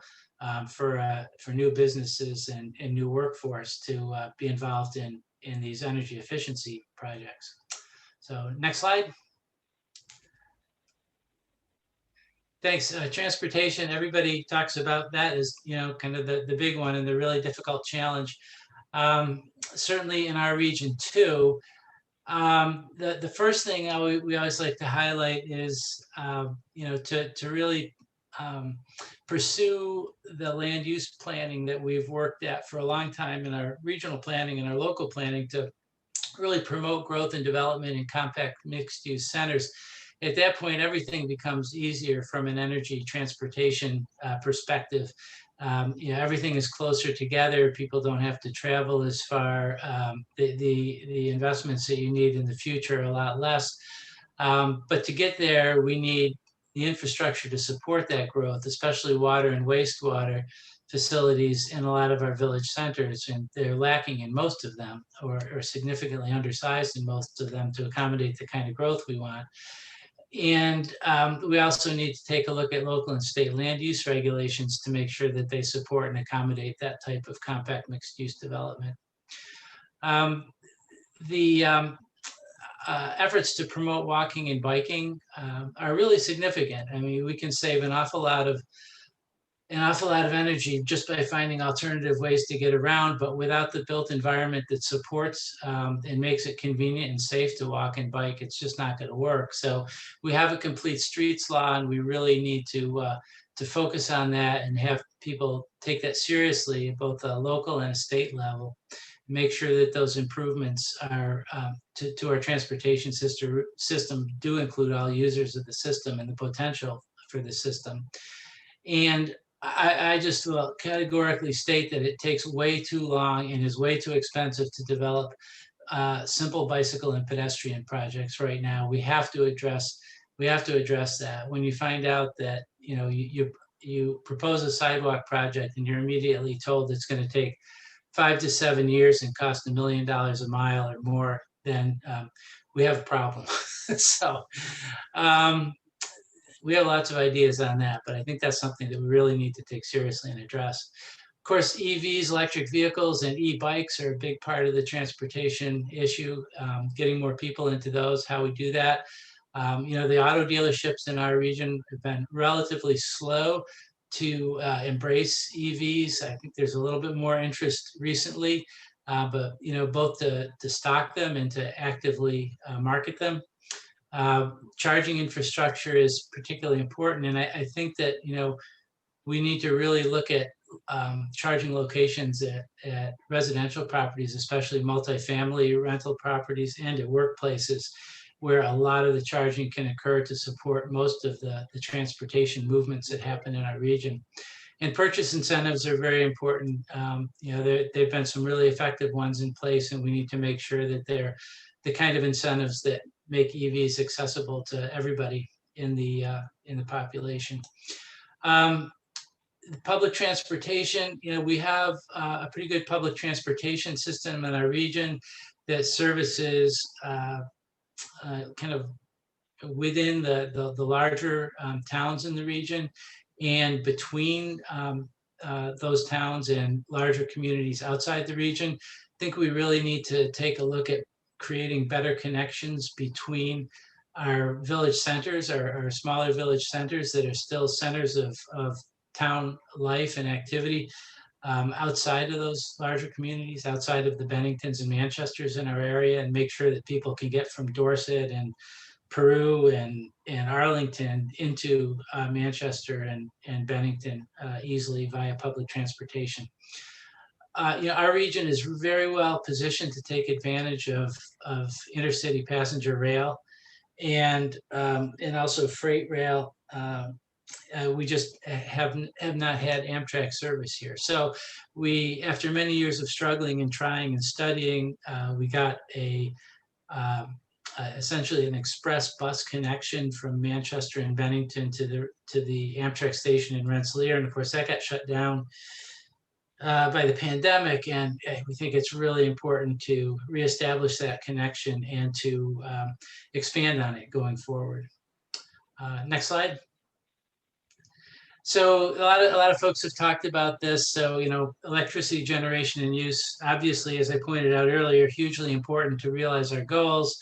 for new businesses and new workforce to be involved in these energy efficiency projects. So next slide. Thanks. Transportation, everybody talks about that as, kind of the big one and the really difficult challenge. Certainly in our region too. The first thing we always like to highlight is, to really pursue the land use planning that we've worked at for a long time in our regional planning and our local planning to really promote growth and development in compact mixed use centers. At that point, everything becomes easier from an energy transportation perspective. Everything is closer together. People don't have to travel as far. The investments that you need in the future are a lot less. But to get there, we need the infrastructure to support that growth, especially water and wastewater facilities in a lot of our village centers. And they're lacking in most of them, or significantly undersized in most of them to accommodate the kind of growth we want. And we also need to take a look at local and state land use regulations to make sure that they support and accommodate that type of compact mixed use development. Efforts to promote walking and biking are really significant. I mean, we can save an awful lot of energy just by finding alternative ways to get around, but without the built environment that supports and makes it convenient and safe to walk and bike, it's just not going to work. So we have a complete streets law, and we really need to focus on that and have people take that seriously at both a local and a state level. Make sure that those improvements are to our transportation system do include all users of the system and the potential for the system. And I just will categorically state that it takes way too long and is way too expensive to develop simple bicycle and pedestrian projects right now. We have to address that. When you find out that you propose a sidewalk project and you're immediately told it's going to take 5 to 7 years and cost $1 million a mile or more, then we have a problem. So we have lots of ideas on that, but I think that's something that we really need to take seriously and address. Of course, EVs, electric vehicles, and e-bikes are a big part of the transportation issue. Getting more people into those, how we do that. The auto dealerships in our region have been relatively slow to embrace EVs. I think there's a little bit more interest recently, but both to stock them and to actively market them. Charging infrastructure is particularly important, and I think that we need to really look at charging locations at residential properties, especially multifamily rental properties, and at workplaces where a lot of the charging can occur to support most of the transportation movements that happen in our region. And purchase incentives are very important. There've been some really effective ones in place, and we need to make sure that they're the kind of incentives that make EVs accessible to everybody in the population. Public transportation, we have a pretty good public transportation system in our region that services kind of within the larger towns in the region and between those towns and larger communities outside the region. I think we really need to take a look at creating better connections between our village centers, our smaller village centers that are still centers of town life and activity, outside of those larger communities, outside of the Benningtons and Manchesters in our area, and make sure that people can get from Dorset and Peru and Arlington into Manchester and Bennington easily via public transportation. Our region is very well positioned to take advantage of intercity passenger rail and also freight rail. We just have not had Amtrak service here. So we, after many years of struggling and trying and studying, we got essentially an express bus connection from Manchester and Bennington to the Amtrak station in Rensselaer. And of course that got shut down by the pandemic. And we think it's really important to reestablish that connection and to expand on it going forward. Next slide. So a lot of folks have talked about this. So, electricity generation and use, obviously, as I pointed out earlier, hugely important to realize our goals.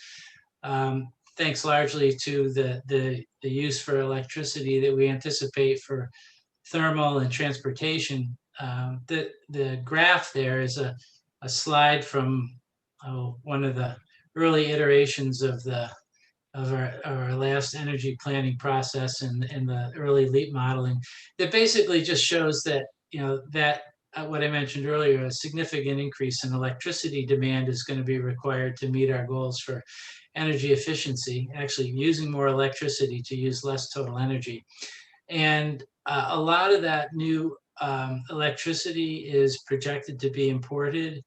Thanks largely to the use for electricity that we anticipate for thermal and transportation. The graph there is a slide from one of the early iterations of our last energy planning process and the early LEAP modeling that basically just shows that, what I mentioned earlier, a significant increase in electricity demand is going to be required to meet our goals for energy efficiency, actually using more electricity to use less total energy. And a lot of that new electricity is projected to be imported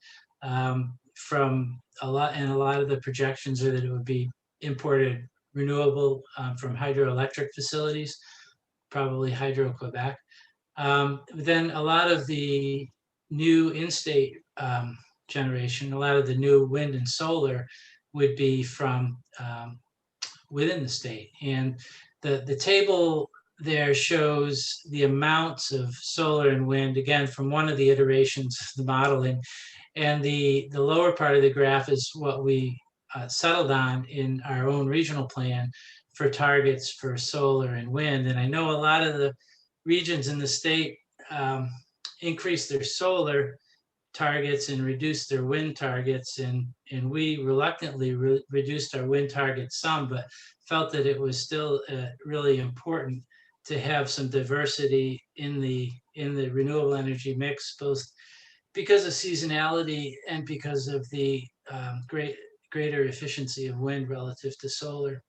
from a lot of the projections are that it would be imported renewable from hydroelectric facilities, probably Hydro-Quebec. Then a lot of the new in-state generation, a lot of the new wind and solar would be from within the state. And the table there shows the amounts of solar and wind, again, from one of the iterations of the modeling. And the lower part of the graph is what we settled on in our own regional plan for targets for solar and wind. And I know a lot of the regions in the state increased their solar targets and reduced their wind targets. And we reluctantly reduced our wind targets some, but felt that it was still really important to have some diversity in the renewable energy mix, both because of seasonality and because of the greater efficiency of wind relative to solar.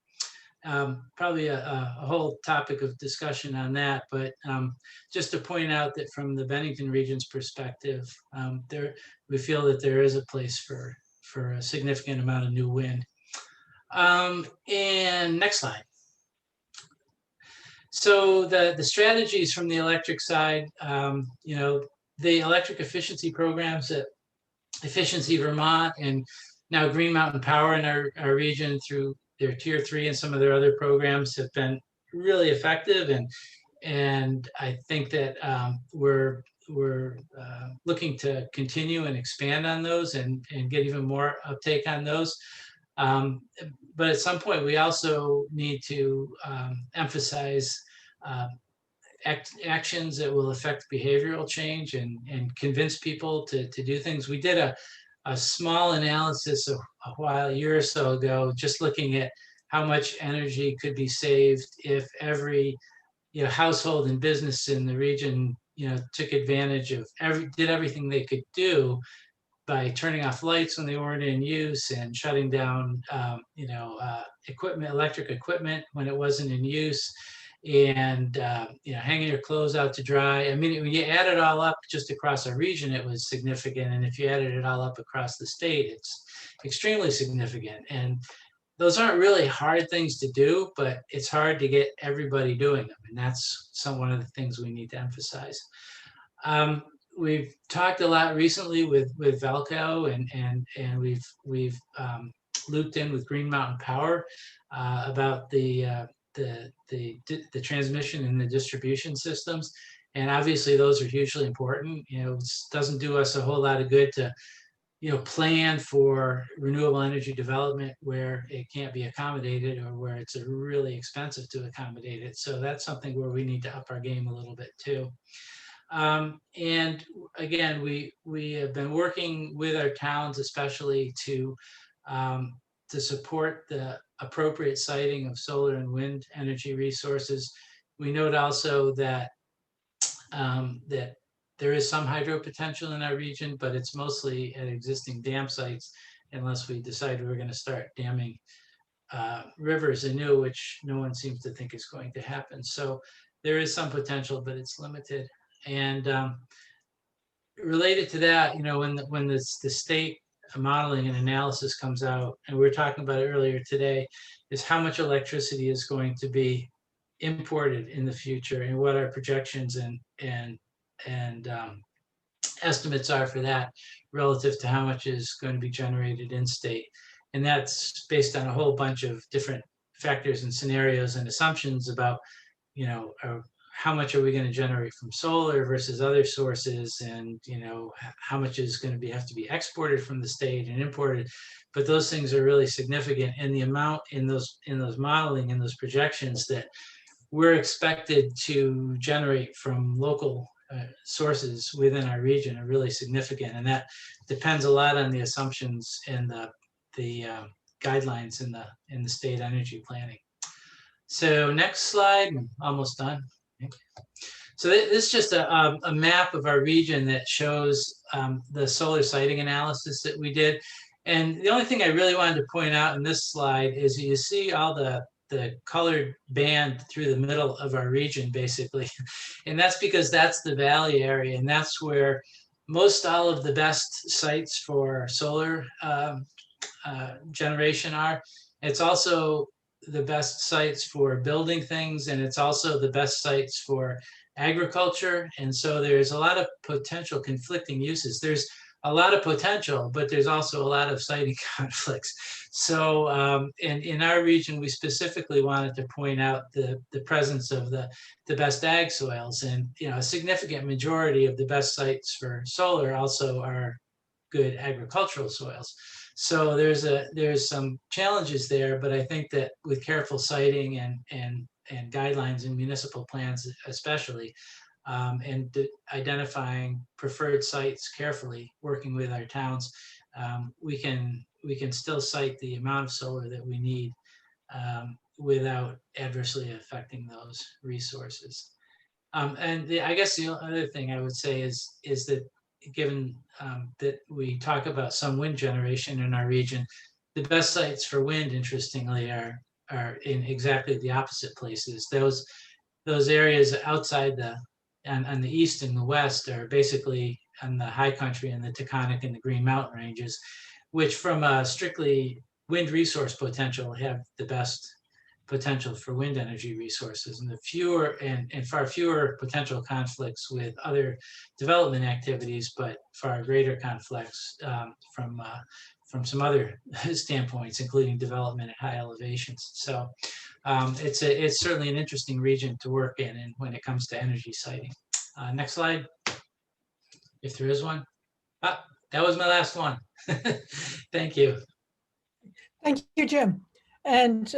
Probably a whole topic of discussion on that, but just to point out that from the Bennington region's perspective, we feel that there is a place for a significant amount of new wind. And next slide. So the strategies from the electric side, the electric efficiency programs at Efficiency Vermont and now Green Mountain Power in our region through their Tier 3 and some of their other programs have been really effective. And I think that we're looking to continue and expand on those and get even more uptake on those. But at some point, we also need to emphasize actions that will affect behavioral change and convince people to do things. We did a small analysis a year or so ago, just looking at how much energy could be saved if every household and business in the region took advantage of did everything they could do by turning off lights when they weren't in use and shutting down electric equipment when it wasn't in use, and hanging your clothes out to dry. I mean, when you add it all up just across our region, it was significant. And if you added it all up across the state, it's extremely significant. And those aren't really hard things to do, but it's hard to get everybody doing them. And that's one of the things we need to emphasize. We've talked a lot recently with Velco, and we've looped in with Green Mountain Power about the transmission and the distribution systems. And obviously those are hugely important. It doesn't do us a whole lot of good to plan for renewable energy development where it can't be accommodated or where it's really expensive to accommodate it. So that's something where we need to up our game a little bit too. And again, we have been working with our towns, especially to support the appropriate siting of solar and wind energy resources. We note also that that there is some hydro potential in our region, but it's mostly at existing dam sites, unless we decide we're going to start damming rivers anew, which no one seems to think is going to happen. So there is some potential, but it's limited. And related to that, when the state modeling and analysis comes out, and we were talking about it earlier today, is how much electricity is going to be imported in the future and what our projections and estimates are for that relative to how much is going to be generated in state. And that's based on a whole bunch of different factors and scenarios and assumptions about, how much are we going to generate from solar versus other sources, and how much is going to have to be exported from the state and imported. But those things are really significant, and the amount in those modeling and those projections that we're expected to generate from local sources within our region are really significant, and that depends a lot on the assumptions and the guidelines in the state energy planning. So next slide, I'm almost done. So this is just a map of our region that shows the solar siting analysis that we did. And the only thing I really wanted to point out in this slide is you see all the colored band through the middle of our region, basically. And that's because that's the valley area, and that's where most all of the best sites for solar generation are. It's also the best sites for building things, and it's also the best sites for agriculture. And so there's a lot of potential conflicting uses. There's a lot of potential, but there's also a lot of siting conflicts. So in our region, we specifically wanted to point out the presence of the best ag soils, and a significant majority of the best sites for solar also are good agricultural soils. So there's some challenges there, but I think that with careful siting and guidelines and municipal plans especially, and identifying preferred sites carefully, working with our towns, we can still site the amount of solar that we need without adversely affecting those resources. And I guess the other thing I would say is that given that we talk about some wind generation in our region, the best sites for wind, interestingly, are in exactly the opposite places. Those areas outside on the east and the west are basically on the high country and the Taconic and the Green Mountain ranges, which from a strictly wind resource potential have the best potential for wind energy resources, and the fewer and far fewer potential conflicts with other development activities, but far greater conflicts from some other standpoints, including development at high elevations. So it's certainly an interesting region to work in, and when it comes to energy siting. Next slide, if there is one. That was my last one. Thank you. Thank you, Jim. And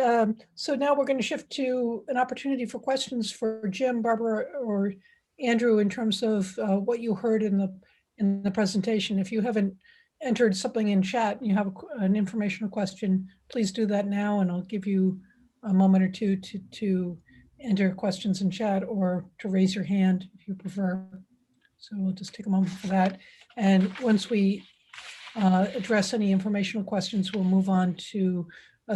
so now we're going to shift to an opportunity for questions for Jim, Barbara, or Andrew in terms of what you heard in the presentation. If you haven't entered something in chat and you have an informational question, please do that now, and I'll give you a moment or two to enter questions in chat or to raise your hand if you prefer. So we'll just take a moment for that. And once we address any informational questions, we'll move on to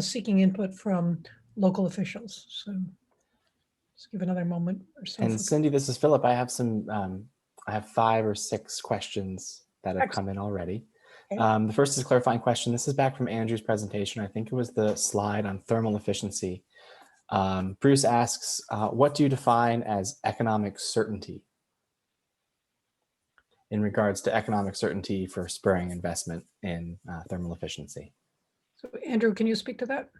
seeking input from local officials. So let's give another moment or so. And Cindy, this is Philip. I have I have 5 or 6 questions that have come in already. Okay. The first is a clarifying question. This is back from Andrew's presentation. I think it was the slide on thermal efficiency. Bruce asks, what do you define as economic certainty in regards to economic certainty for spurring investment in thermal efficiency? So Andrew, can you speak to that?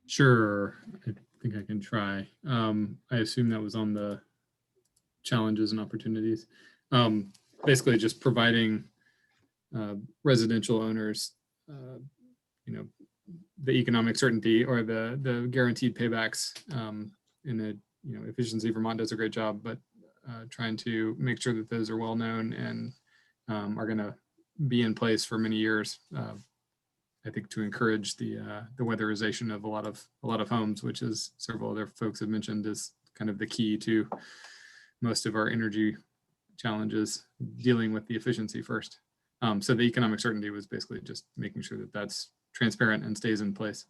Sure, I think I can try. I assume that was on the challenges and opportunities. basically just providing residential owners, the economic certainty or the guaranteed paybacks in a, Efficiency Vermont does a great job, but trying to make sure that those are well known and are going to be in place for many years. I think to encourage the weatherization of a lot of homes, which is several other folks have mentioned is kind of the key to most of our energy challenges, dealing with the efficiency first. So the economic certainty was basically just making sure that that's transparent and stays in place.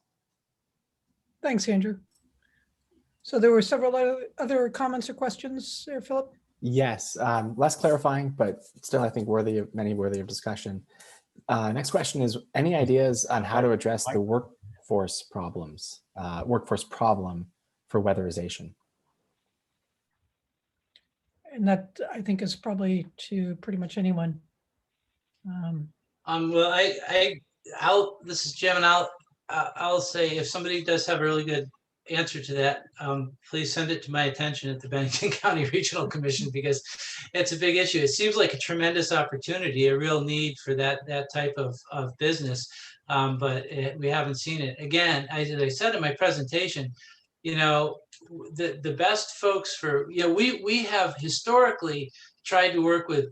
Thanks, Andrew. So there were several other comments or questions there, Philip? Yes, less clarifying, but still I think many worthy of discussion. Next question is, any ideas on how to address the workforce problem for weatherization? And that, I think, is probably to pretty much anyone. Well, this is Jim, and I'll say if somebody does have a really good answer to that, please send it to my attention at the Bennington County Regional Commission, because it's a big issue. It seems like a tremendous opportunity, a real need for that type of business, but we haven't seen it. Again, as I said in my presentation, the best folks for, we have historically tried to work with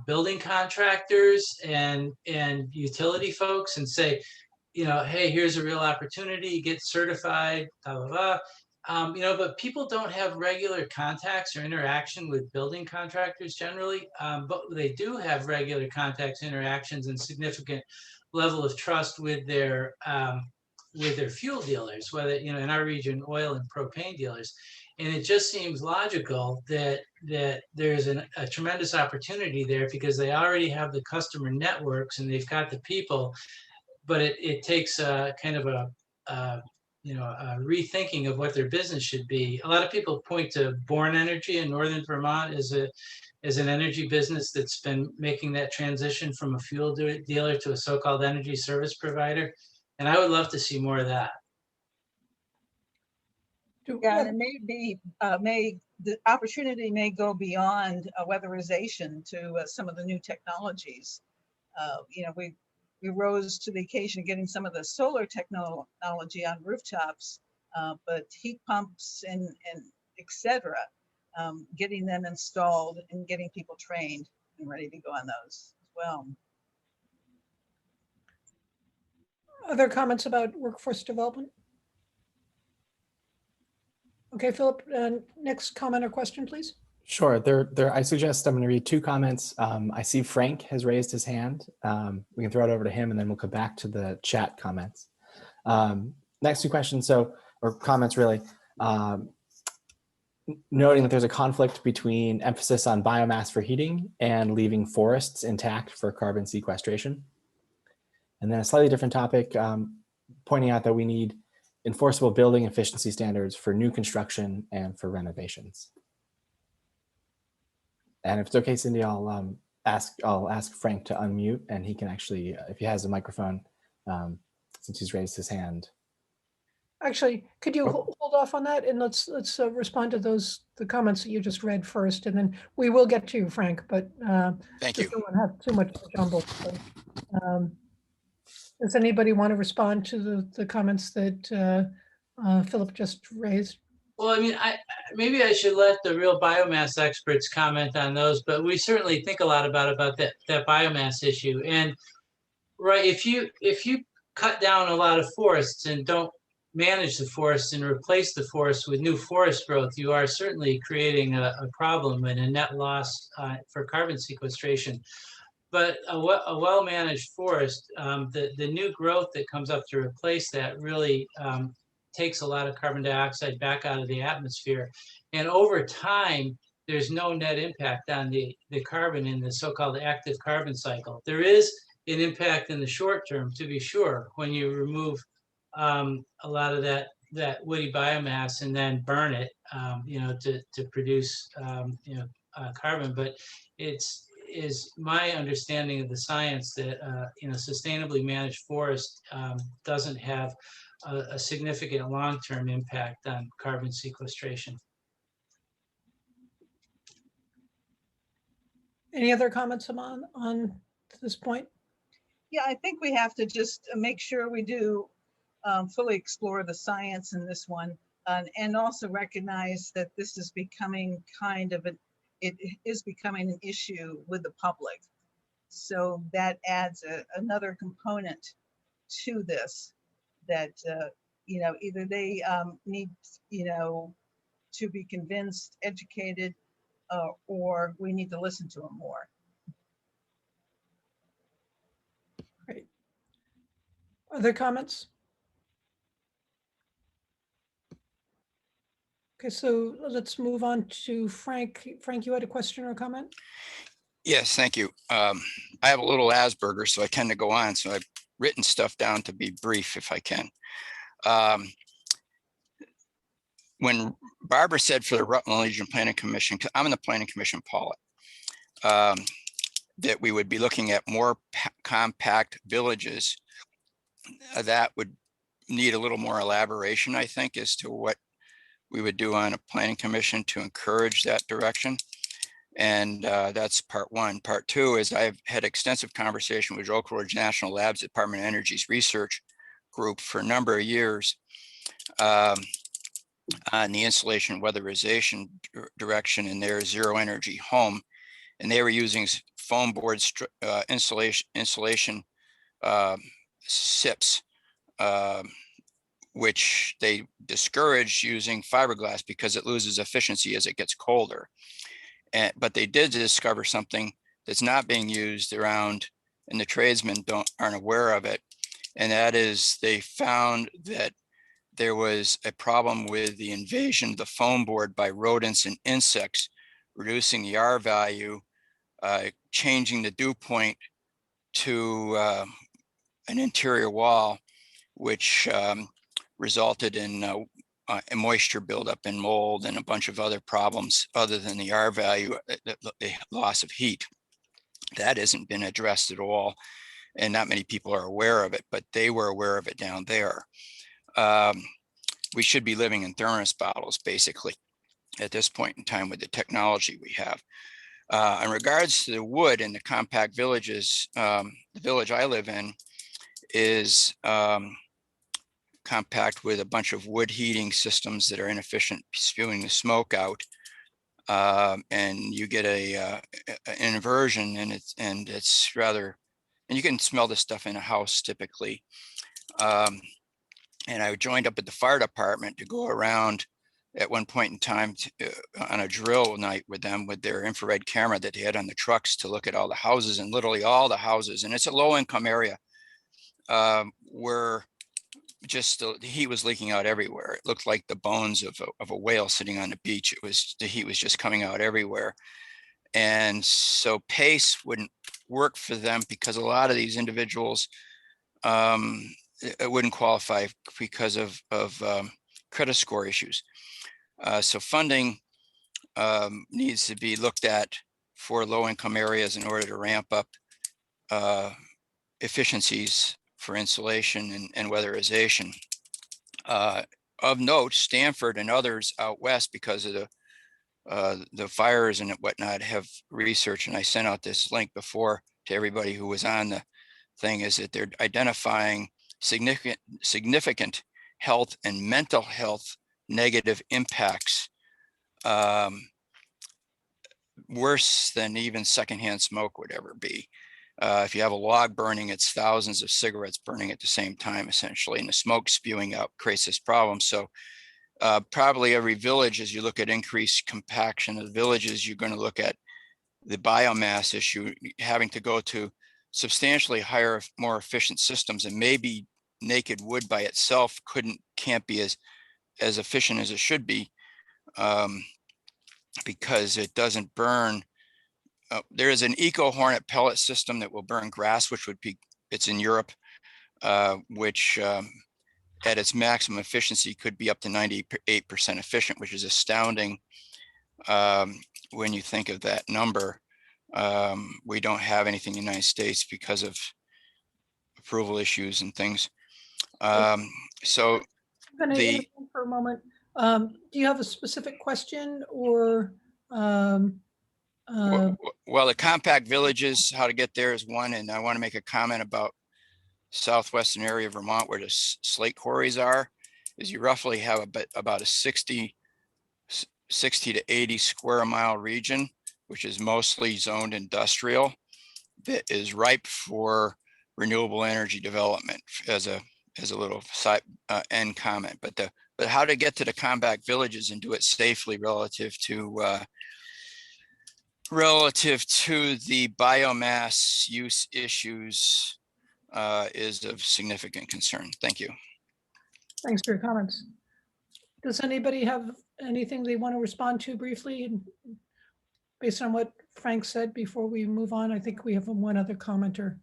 building contractors and utility folks and say, hey, here's a real opportunity, get certified, blah, blah, blah. But people don't have regular contacts or interaction with building contractors generally, but they do have regular contacts, interactions, and significant level of trust with their fuel dealers, whether, in our region, oil and propane dealers. And it just seems logical that there's a tremendous opportunity there, because they already have the customer networks and they've got the people. But it takes kind of a rethinking of what their business should be. A lot of people point to Born Energy in northern Vermont as an energy business that's been making that transition from a fuel dealer to a so-called energy service provider. And I would love to see more of that. Yeah, and it the opportunity may go beyond weatherization to some of the new technologies. We rose to the occasion of getting some of the solar technology on rooftops, but heat pumps and et cetera, getting them installed and getting people trained and ready to go on those as well. Other comments about workforce development? Okay, Philip, next comment or question, please. Sure. I suggest I'm going to read two comments. I see Frank has raised his hand. We can throw it over to him, and then we'll come back to the chat comments. Next two questions, or comments really, noting that there's a conflict between emphasis on biomass for heating and leaving forests intact for carbon sequestration. And then a slightly different topic, pointing out that we need enforceable building efficiency standards for new construction and for renovations. And if it's okay, Cindy, I'll ask Frank to unmute, and he can actually, if he has a microphone, since he's raised his hand. Actually, could you hold off on that, and let's respond to the comments that you just read first, and then we will get to you, Frank. But thank you. Don't have too much jumble. So, does anybody want to respond to the comments that Philip just raised? Well, I mean, maybe I should let the real biomass experts comment on those, but we certainly think a lot about that biomass issue. And right, if you cut down a lot of forests and don't manage the forests and replace the forests with new forest growth, you are certainly creating a problem and a net loss for carbon sequestration. But a well-managed forest, the new growth that comes up to replace that really takes a lot of carbon dioxide back out of the atmosphere. And over time, there's no net impact on the carbon in the so-called active carbon cycle. There is an impact in the short term, to be sure, when you remove a lot of that woody biomass and then burn it, to produce, carbon. But is my understanding of the science that sustainably managed forest doesn't have a significant long-term impact on carbon sequestration. Any other comments on this point? Yeah, I think we have to just make sure we do fully explore the science in this one, and also recognize that this is becoming it is becoming an issue with the public. So that adds another component to this, that either they need to be convinced, educated, or we need to listen to them more. Great. Other comments? Okay, so let's move on to Frank. Frank, you had a question or a comment? Yes, thank you. I have a little Asperger's, so I tend to go on. So I've written stuff down to be brief if I can. When Barbara said for the Rutland Regional Planning Commission, because I'm in the Planning Commission, Paula, that we would be looking at more compact villages, that would need a little more elaboration, I think, as to what we would do on a planning commission to encourage that direction. And that's part one. Part two is I've had extensive conversation with Oak Ridge National Labs Department of Energy's research group for a number of years on the insulation weatherization direction in their zero energy home. And they were using foam board insulation SIPs, which they discouraged using fiberglass because it loses efficiency as it gets colder. But they did discover something that's not being used around, and the tradesmen aren't aware of it. And that is, they found that there was a problem with the invasion of the foam board by rodents and insects, reducing the R value, changing the dew point to an interior wall, which resulted in a moisture buildup and mold and a bunch of other problems other than the R value, the loss of heat. That hasn't been addressed at all, and not many people are aware of it, but they were aware of it down there. We should be living in thermos bottles, basically, at this point in time with the technology we have. In regards to the wood in the compact villages, the village I live in is compact with a bunch of wood heating systems that are inefficient, spewing the smoke out, and you get an inversion, and it's rather, and you can smell this stuff in a house typically. And I joined up at the fire department to go around at one point in time on a drill night with them with their infrared camera that they had on the trucks to look at all the houses, and literally all the houses, and it's a low income area, where just the heat was leaking out everywhere. It looked like the bones of a whale sitting on the beach. The heat was just coming out everywhere. And so PACE wouldn't work for them because a lot of these individuals it wouldn't qualify because of credit score issues. So funding needs to be looked at for low income areas in order to ramp up efficiencies for insulation and weatherization. Of note, Stanford and others out west, because of the fires and whatnot, have research, and I sent out this link before to everybody who was on the thing, is that they're identifying significant health and mental health negative impacts, worse than even secondhand smoke would ever be. If you have a log burning, it's thousands of cigarettes burning at the same time, essentially, and the smoke spewing out creates this problem. So probably every village, as you look at increased compaction of villages, you're going to look at the biomass issue, having to go to substantially higher, more efficient systems, and maybe naked wood by itself can't be as efficient as it should be, because it doesn't burn. There is an eco hornet pellet system that will burn grass, which would be, it's in Europe, which at its maximum efficiency could be up to 98% efficient, which is astounding when you think of that number. We don't have anything in the United States because of approval issues and things. So I'm going to interrupt for a moment. Do you have a specific question or Well, the compact villages, how to get there is one, and I want to make a comment about southwestern area of Vermont where the slate quarries are, is you roughly have about a 60 to 80 square mile region, which is mostly zoned industrial, that is ripe for renewable energy development as a little side end comment. But how to get to the compact villages and do it safely relative to the biomass use issues is of significant concern. Thank you. Thanks for your comments. Does anybody have anything they want to respond to briefly based on what Frank said before we move on? I think we have one other commenter.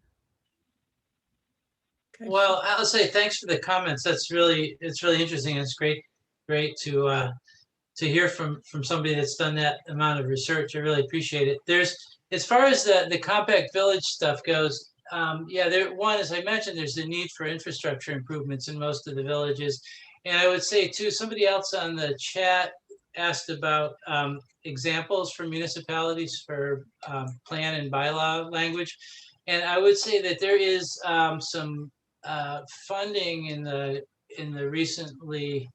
Okay. Well, I'll say thanks for the comments. It's really interesting. It's great to hear from somebody that's done that amount of research. I really appreciate it. As far as the compact village stuff goes, one, as I mentioned, there's the need for infrastructure improvements in most of the villages. And I would say too, somebody else on the chat asked about examples for municipalities for plan and bylaw language. And I would say that there is some funding in the recently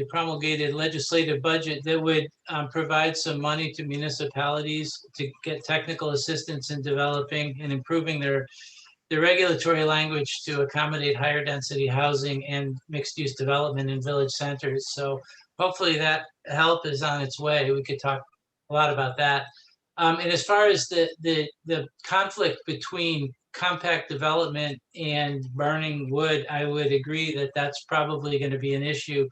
promulgated legislative budget that would provide some money to municipalities to get technical assistance in developing and improving their regulatory language to accommodate higher density housing and mixed use development in village centers. So hopefully that help is on its way. We could talk a lot about that. And as far as the conflict between compact development and burning wood, I would agree that that's probably going to be an issue.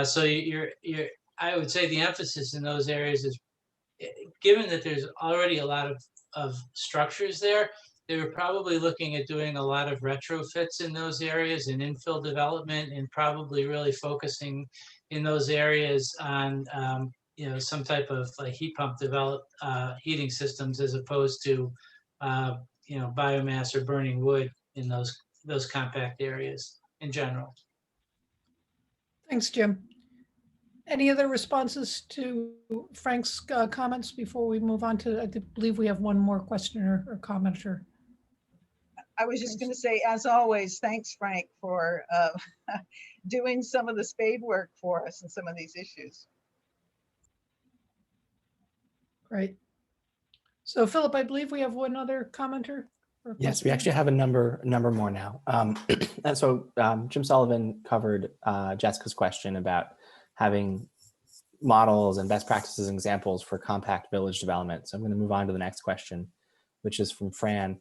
So I would say the emphasis in those areas is, given that there's already a lot of structures there, they were probably looking at doing a lot of retrofits in those areas and infill development, and probably really focusing in those areas on some type of heat pump heating systems, as opposed to biomass or burning wood in those compact areas in general. Thanks, Jim. Any other responses to Frank's comments before we move on to, I believe we have one more questioner or commenter. I was just going to say, as always, thanks, Frank, for doing some of the spade work for us in some of these issues. Great. So Philip, I believe we have one other commenter. Yes, we actually have a number more now. And so Jim Sullivan covered Jessica's question about having models and best practices and examples for compact village development. So I'm going to move on to the next question, which is from Fran,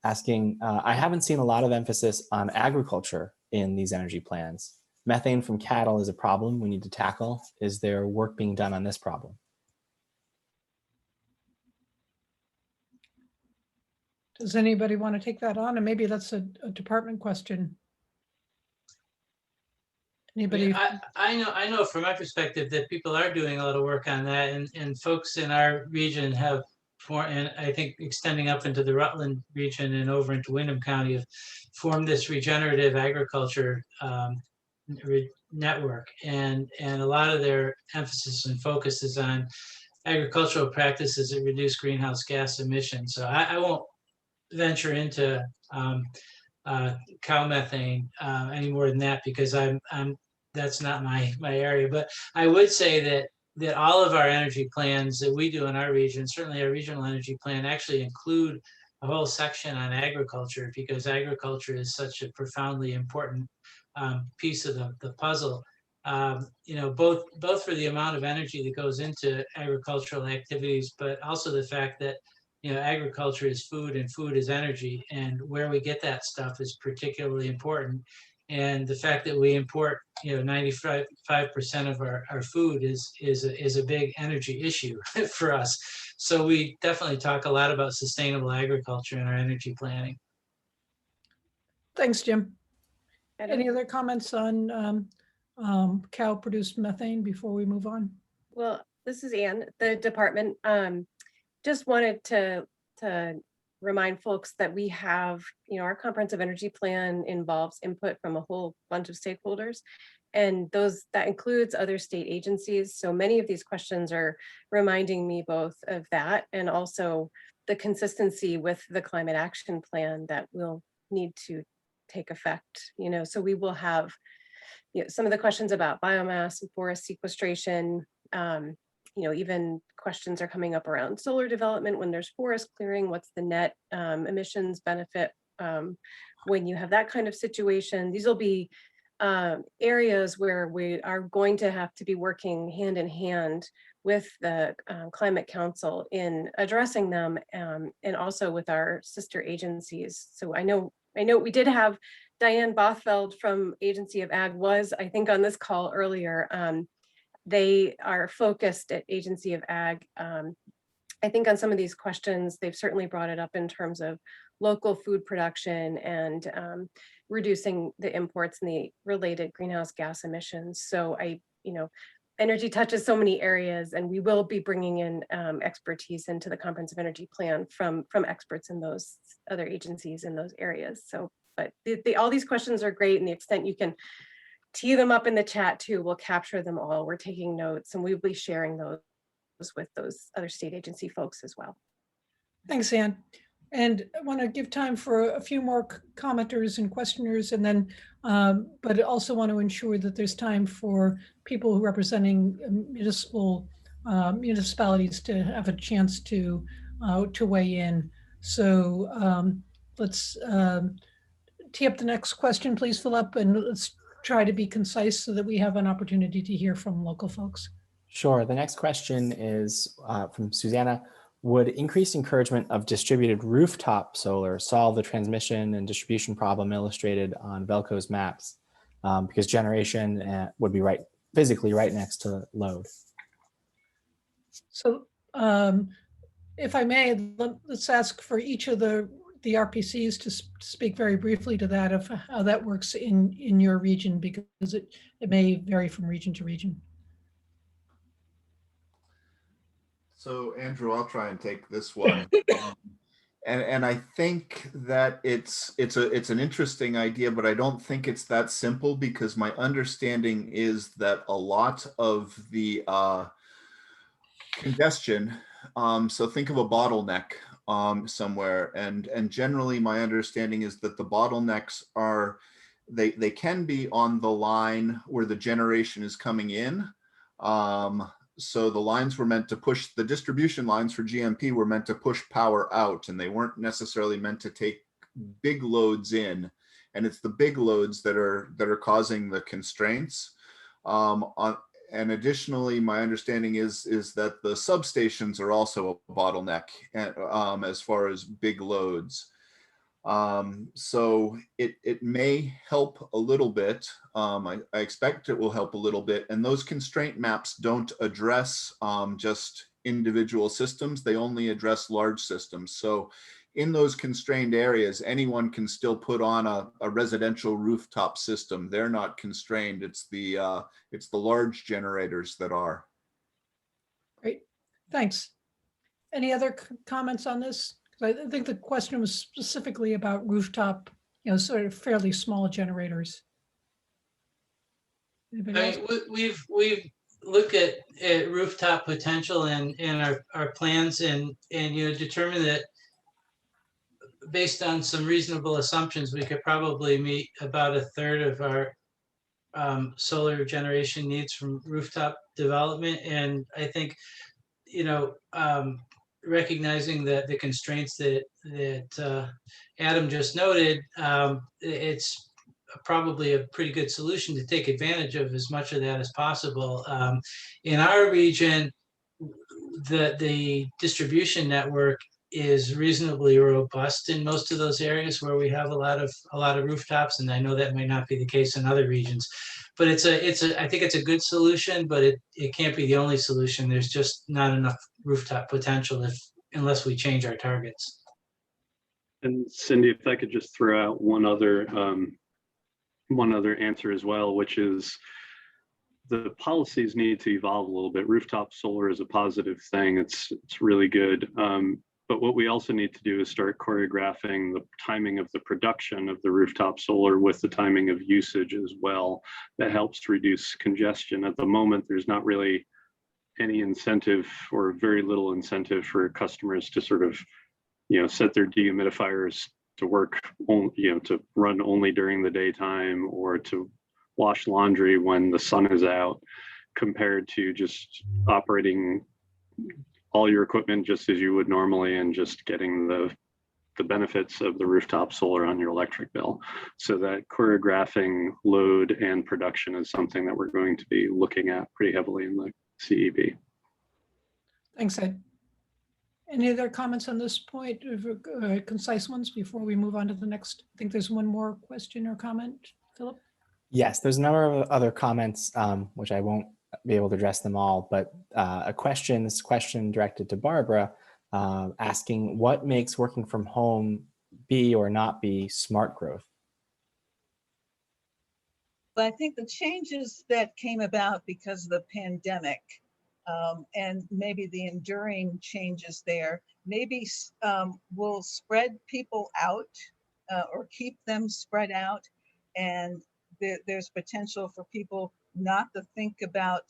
asking, I haven't seen a lot of emphasis on agriculture in these energy plans. Methane from cattle is a problem we need to tackle. Is there work being done on this problem? Does anybody want to take that on? And maybe that's a department question. Anybody? I know from my perspective that people are doing a lot of work on that, and folks in our region have, and I think extending up into the Rutland region and over into Windham County, have formed this regenerative agriculture network, and a lot of their emphasis and focus is on agricultural practices that reduce greenhouse gas emissions. So I won't venture into cow methane any more than that, because that's not my area. But I would say that all of our energy plans that we do in our region, certainly our regional energy plan, actually include a whole section on agriculture, because agriculture is such a profoundly important piece of the puzzle. Both for the amount of energy that goes into agricultural activities, but also the fact that agriculture is food and food is energy, and where we get that stuff is particularly important. And the fact that we import 95% of our food is a big energy issue for us. So we definitely talk a lot about sustainable agriculture in our energy planning. Thanks, Jim. Any other comments on cow-produced methane before we move on? Well, this is Ann, the department. Just wanted to remind folks that we have, our comprehensive energy plan involves input from a whole bunch of stakeholders. And that includes other state agencies. So many of these questions are reminding me both of that and also the consistency with the climate action plan that will need to take effect. So we will have some of the questions about biomass and forest sequestration. Even questions are coming up around solar development when there's forest clearing. What's the net emissions benefit when you have that kind of situation? These will be areas where we are going to have to be working hand in hand with the Climate Council in addressing them, and also with our sister agencies. So I know we did have Diane Bothfeld from Agency of Ag was, I think, on this call earlier. They are focused at Agency of Ag. I think on some of these questions, they've certainly brought it up in terms of local food production and reducing the imports and the related greenhouse gas emissions. So energy touches so many areas, and we will be bringing in expertise into the comprehensive energy plan from experts in those other agencies in those areas. So, but all these questions are great, and the extent you can tee them up in the chat too, we'll capture them all. We're taking notes, and we'll be sharing those with those other state agency folks as well. Thanks, Anne. And I want to give time for a few more commenters and questioners, and then, but I also want to ensure that there's time for people who are representing municipalities to have a chance to weigh in. So let's tee up the next question, please, Philip, and let's try to be concise so that we have an opportunity to hear from local folks. Sure. The next question is from Susanna. Would increased encouragement of distributed rooftop solar solve the transmission and distribution problem illustrated on Velco's maps? Because generation would be physically right next to load. So if I may, let's ask for each of the RPCs to speak very briefly to that, of how that works in your region, because it may vary from region to region. So Andrew, I'll try and take this one. And I think that it's an interesting idea, but I don't think it's that simple, because my understanding is that a lot of the congestion, so think of a bottleneck somewhere, and generally my understanding is that the bottlenecks are, they can be on the line where the generation is coming in. So the lines were meant to push, the distribution lines for GMP were meant to push power out, and they weren't necessarily meant to take big loads in. And it's the big loads that are causing the constraints. And additionally, my understanding is that the substations are also a bottleneck as far as big loads. So it may help a little bit. I expect it will help a little bit. And those constraint maps don't address just individual systems. They only address large systems. So in those constrained areas, anyone can still put on a residential rooftop system. They're not constrained. It's the large generators that are. Great, thanks. Any other comments on this? I think the question was specifically about rooftop, sort of fairly small generators. We've looked at rooftop potential in our plans, and determined that based on some reasonable assumptions, we could probably meet about a third of our solar generation needs from rooftop development. And I think, recognizing that the constraints that Adam just noted, it's probably a pretty good solution to take advantage of as much of that as possible. In our region, the distribution network is reasonably robust in most of those areas where we have a lot of rooftops, and I know that may not be the case in other regions. But I think it's a good solution, but it can't be the only solution. There's just not enough rooftop potential unless we change our targets. And Cindy, if I could just throw out one other answer as well, which is the policies need to evolve a little bit. Rooftop solar is a positive thing. It's really good. But what we also need to do is start choreographing the timing of the production of the rooftop solar with the timing of usage as well. That helps to reduce congestion. At the moment, there's not really any incentive or very little incentive for customers to sort of, set their dehumidifiers to work, to run only during the daytime or to wash laundry when the sun is out, compared to just operating all your equipment just as you would normally and just getting the benefits of the rooftop solar on your electric bill. So that choreographing load and production is something that we're going to be looking at pretty heavily in the CEP. Thanks, Ed. Any other comments on this point, concise ones before we move on to the next? I think there's one more question or comment, Philip. Yes, there's a number of other comments, which I won't be able to address them all, but this question directed to Barbara, asking what makes working from home be or not be smart growth? But I think the changes that came about because of the pandemic, and maybe the enduring changes there, maybe will spread people out or keep them spread out. And there's potential for people not to think about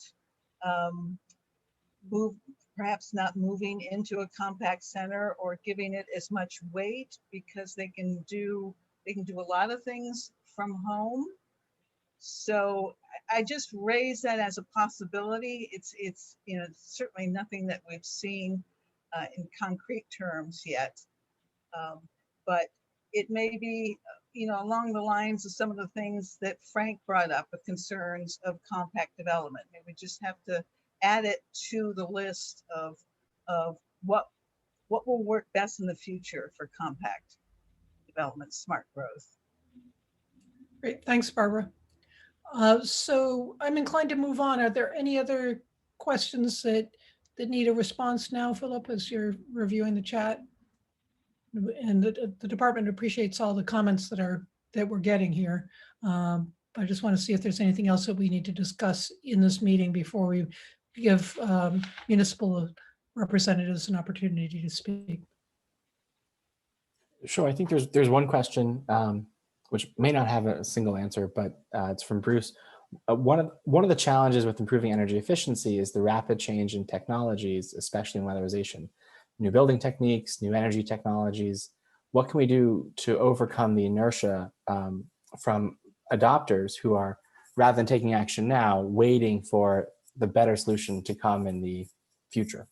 perhaps not moving into a compact center or giving it as much weight, because they can do a lot of things from home. So I just raise that as a possibility. It's certainly nothing that we've seen in concrete terms yet, but it may be along the lines of some of the things that Frank brought up with concerns of compact development. Maybe we just have to add it to the list of what will work best in the future for compact development, smart growth. Great, thanks, Barbara. So I'm inclined to move on. Are there any other questions that need a response now, Philip, as you're reviewing the chat? And the department appreciates all the comments that we're getting here. I just want to see if there's anything else that we need to discuss in this meeting before we give municipal representatives an opportunity to speak. Sure, I think there's one question which may not have a single answer, but it's from Bruce. One of the challenges with improving energy efficiency is the rapid change in technologies, especially in weatherization. New building techniques, new energy technologies. What can we do to overcome the inertia from adopters who are, rather than taking action now, waiting for the better solution to come in the future?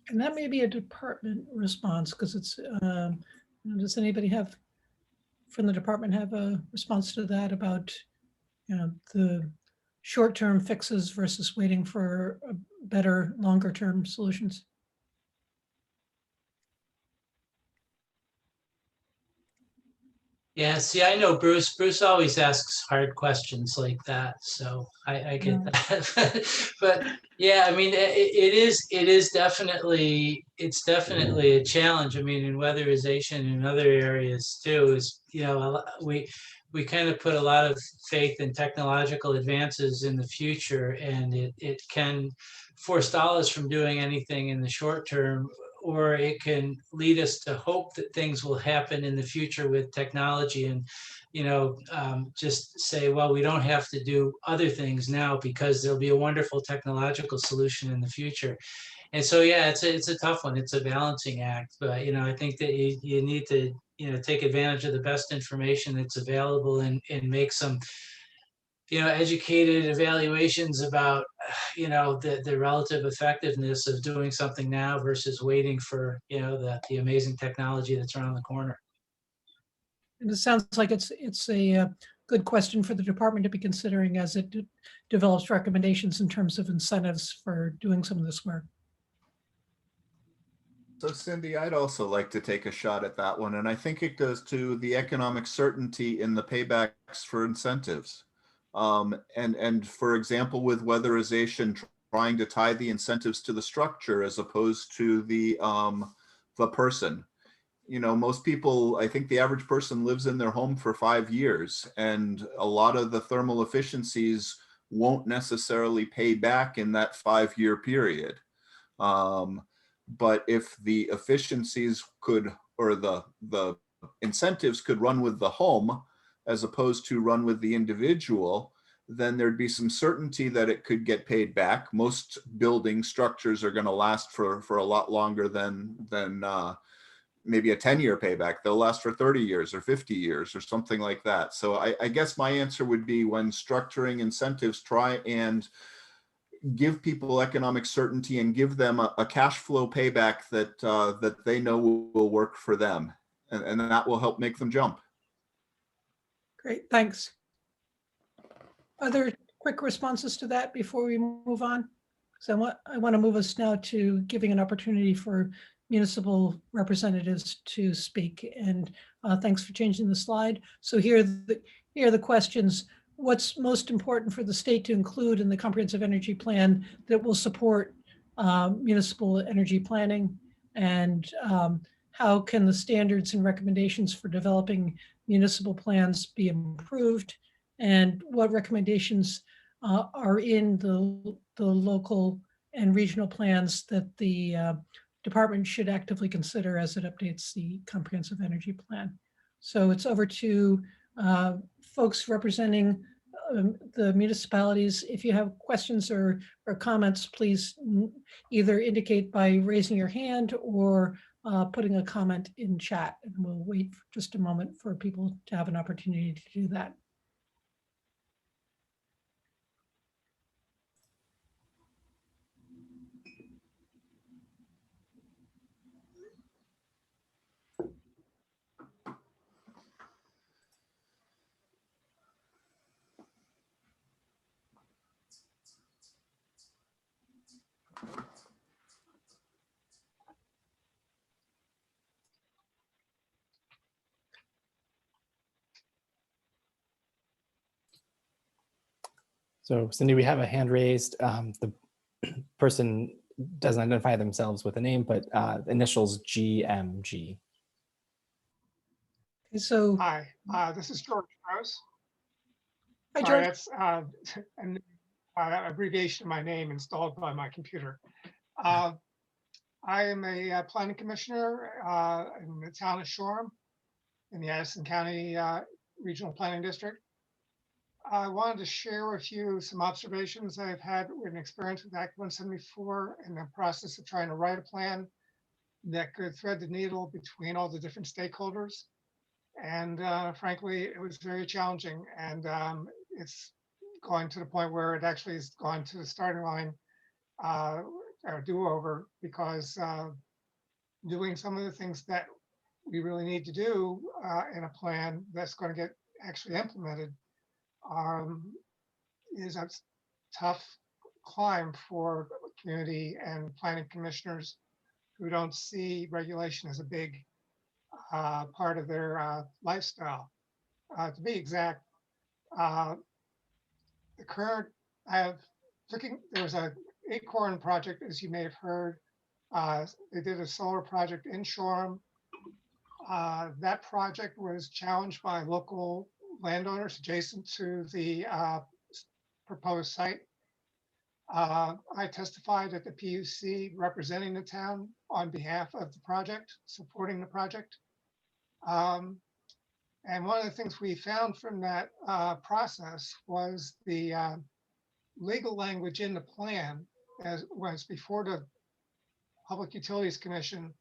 And that may be a department response, because it's, does anybody from the department have a response to that about, the short-term fixes versus waiting for better longer-term solutions? Yeah, see, I know Bruce always asks hard questions like that, so I get that. But yeah, I mean, it's definitely a challenge. I mean, in weatherization and in other areas too, is, we kind of put a lot of faith in technological advances in the future, and it can forestall us from doing anything in the short term, or it can lead us to hope that things will happen in the future with technology, and just say, well, we don't have to do other things now because there'll be a wonderful technological solution in the future. And so, yeah, it's a tough one. It's a balancing act, but I think that you need to take advantage of the best information that's available, and make some educated evaluations about the relative effectiveness of doing something now versus waiting for the amazing technology that's around the corner. And it sounds like it's a good question for the department to be considering as it develops recommendations in terms of incentives for doing some of this work. So Cindy, I'd also like to take a shot at that one. And I think it goes to the economic certainty in the paybacks for incentives. And for example, with weatherization, trying to tie the incentives to the structure as opposed to the person. Most people, I think the average person lives in their home for 5 years, and a lot of the thermal efficiencies won't necessarily pay back in that 5-year period. But if the efficiencies could, or the incentives could run with the home as opposed to run with the individual, then there'd be some certainty that it could get paid back. Most building structures are going to last for a lot longer than maybe a 10-year payback. They'll last for 30 years or 50 years or something like that. So I guess my answer would be, when structuring incentives, try and give people economic certainty and give them a cash flow payback that they know will work for them. And that will help make them jump. Great, thanks. Other quick responses to that before we move on? So I want to move us now to giving an opportunity for municipal representatives to speak. And thanks for changing the slide. So here are the questions. What's most important for the state to include in the comprehensive energy plan that will support municipal energy planning? And how can the standards and recommendations for developing municipal plans be improved? And what recommendations are in the local and regional plans that the department should actively consider as it updates the comprehensive energy plan? So it's over to folks representing the municipalities. If you have questions or comments, please either indicate by raising your hand or putting a comment in chat, and we'll wait for just a moment for people to have an opportunity to do that. So Cindy, we have a hand raised. The person doesn't identify themselves with a name, but initials GMG. So Hi, this is George Strauss. hi, Sorry, George. that's an abbreviation of my name installed by my computer. I am a planning commissioner in the town of Shoreham in the Addison County Regional Planning District. I wanted to share with you some observations I've had with an experience with Act 174 in the process of trying to write a plan that could thread the needle between all the different stakeholders. And frankly, it was very challenging. And it's going to the point where it actually has gone to the starting line or do-over, because doing some of the things that we really need to do in a plan that's going to get actually implemented is a tough climb for community and planning commissioners who don't see regulation as a big part of their lifestyle. To be exact, the current, there's a Acorn project, as you may have heard. They did a solar project in Shoreham. That project was challenged by local landowners adjacent to the proposed site. I testified at the PUC representing the town on behalf of the project, supporting the project. And one of the things we found from that process was the legal language in the plan, as was before the Public Utilities Commission,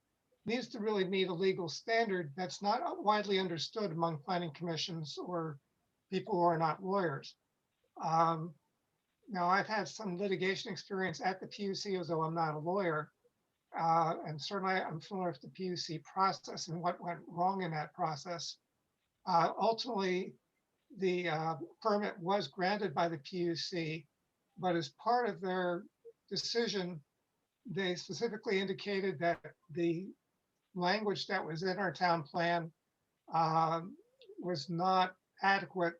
needs to really meet a legal standard that's not widely understood among planning commissions or people who are not lawyers. Now, I've had some litigation experience at the PUC, although I'm not a lawyer, and certainly I'm familiar with the PUC process and what went wrong in that process. Ultimately, the permit was granted by the PUC, but as part of their decision, they specifically indicated that the language that was in our town plan was not adequate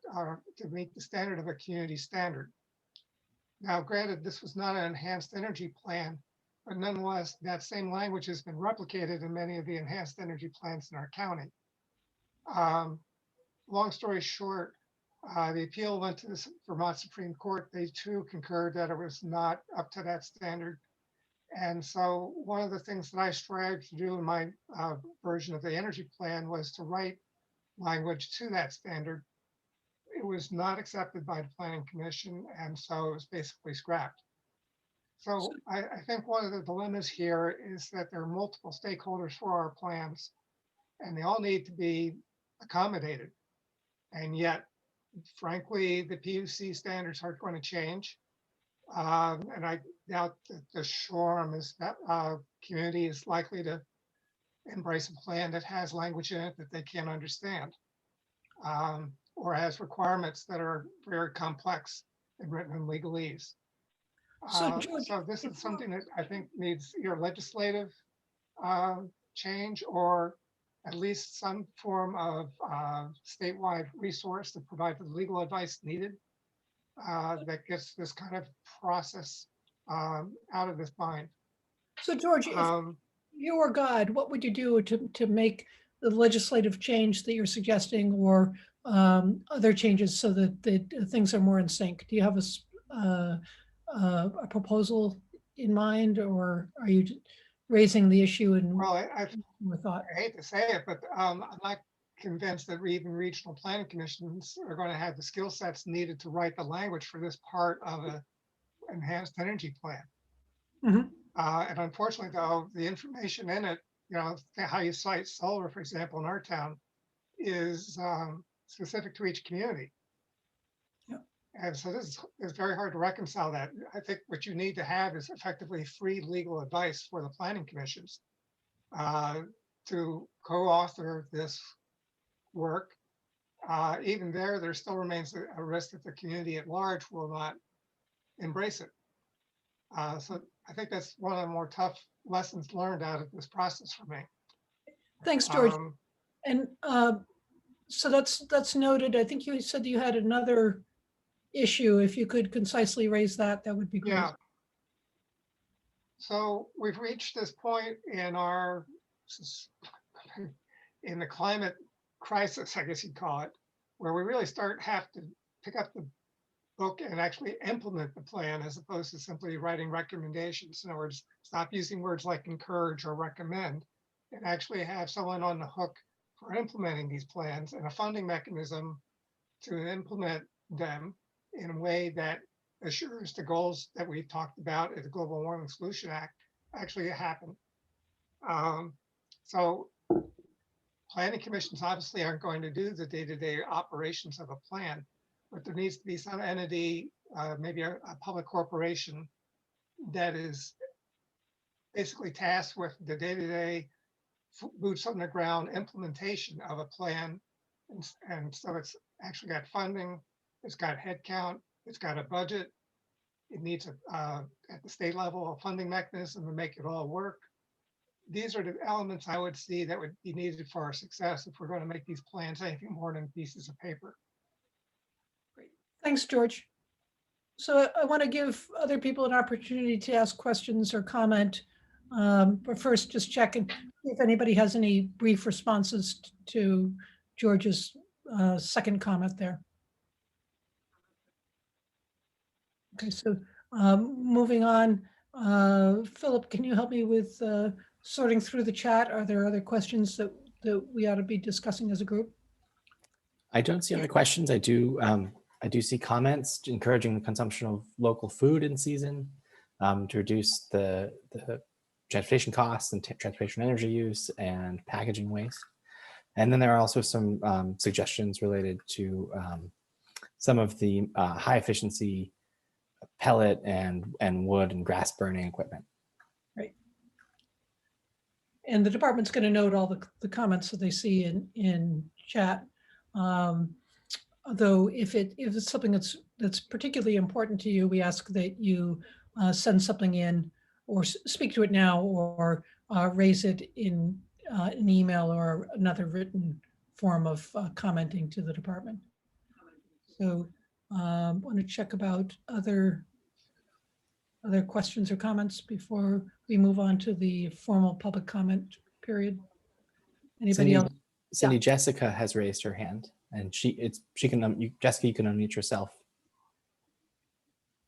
to meet the standard of a community standard. Now, granted, this was not an enhanced energy plan, but nonetheless, that same language has been replicated in many of the enhanced energy plans in our county. Long story short, the appeal went to the Vermont Supreme Court. They too concurred that it was not up to that standard. And so one of the things that I strived to do in my version of the energy plan was to write language to that standard. It was not accepted by the Planning Commission, and so it was basically scrapped. So I think one of the dilemmas here is that there are multiple stakeholders for our plans, and they all need to be accommodated. And yet, frankly, the PUC standards aren't going to change. And I doubt that the Shoreham community is likely to embrace a plan that has language in it that they can't understand, or has requirements that are very complex and written in legalese. So, George, So this is something that I think needs either legislative change or at least some form of statewide resource to provide the legal advice needed that gets this kind of process out of this bind. So George, if you were God, what would you do to make the legislative change that you're suggesting, or other changes so that things are more in sync? Do you have a proposal in mind, or are you raising the issue and Well, I thought? hate to say it, but I'm not convinced that even regional planning commissions are going to have the skill sets needed to write the language for this part of an enhanced energy plan. Mhm. And unfortunately, though, the information in it, how you cite solar, for example, in our town, is specific to each community. Yep. And so this is very hard to reconcile that. I think what you need to have is effectively free legal advice for the planning commissions to co-author this work. Even there still remains a risk that the community at large will not embrace it. So I think that's one of the more tough lessons learned out of this process for me. Thanks, George. And so that's noted. I think you said you had another issue. If you could concisely raise that, that would be great. Yeah. So we've reached this point in the climate crisis, I guess you'd call it, where we really have to pick up the book and actually implement the plan as opposed to simply writing recommendations. In other words, stop using words like encourage or recommend and actually have someone on the hook for implementing these plans and a funding mechanism to implement them in a way that assures the goals that we've talked about at the Global Warming Solution Act actually happen. So planning commissions obviously aren't going to do the day-to-day operations of a plan, but there needs to be some entity, maybe a public corporation, that is basically tasked with the day-to-day boots on the ground implementation of a plan. And so it's actually got funding, it's got headcount, it's got a budget. It needs at the state level a funding mechanism to make it all work. These are the elements I would see that would be needed for our success if we're going to make these plans anything more than pieces of paper. Great. Thanks, George. So I want to give other people an opportunity to ask questions or comment. But first, just check and see if anybody has any brief responses to George's second comment there. Okay, so moving on, Philip, can you help me with sorting through the chat? Are there other questions that we ought to be discussing as a group? I don't see other questions. I do see comments encouraging the consumption of local food in season to reduce the transportation costs and transportation energy use and packaging waste. And then there are also some suggestions related to some of the high efficiency pellet and wood and grass burning equipment. Right. And the department's going to note all the comments that they see in chat. Although if it's something that's particularly important to you, we ask that you send something in or speak to it now or raise it in an email or another written form of commenting to the department. So I want to check about other questions or comments before we move on to the formal public comment period. Anybody else? Cindy, Jessica has raised her hand, and Jessica, you can unmute yourself.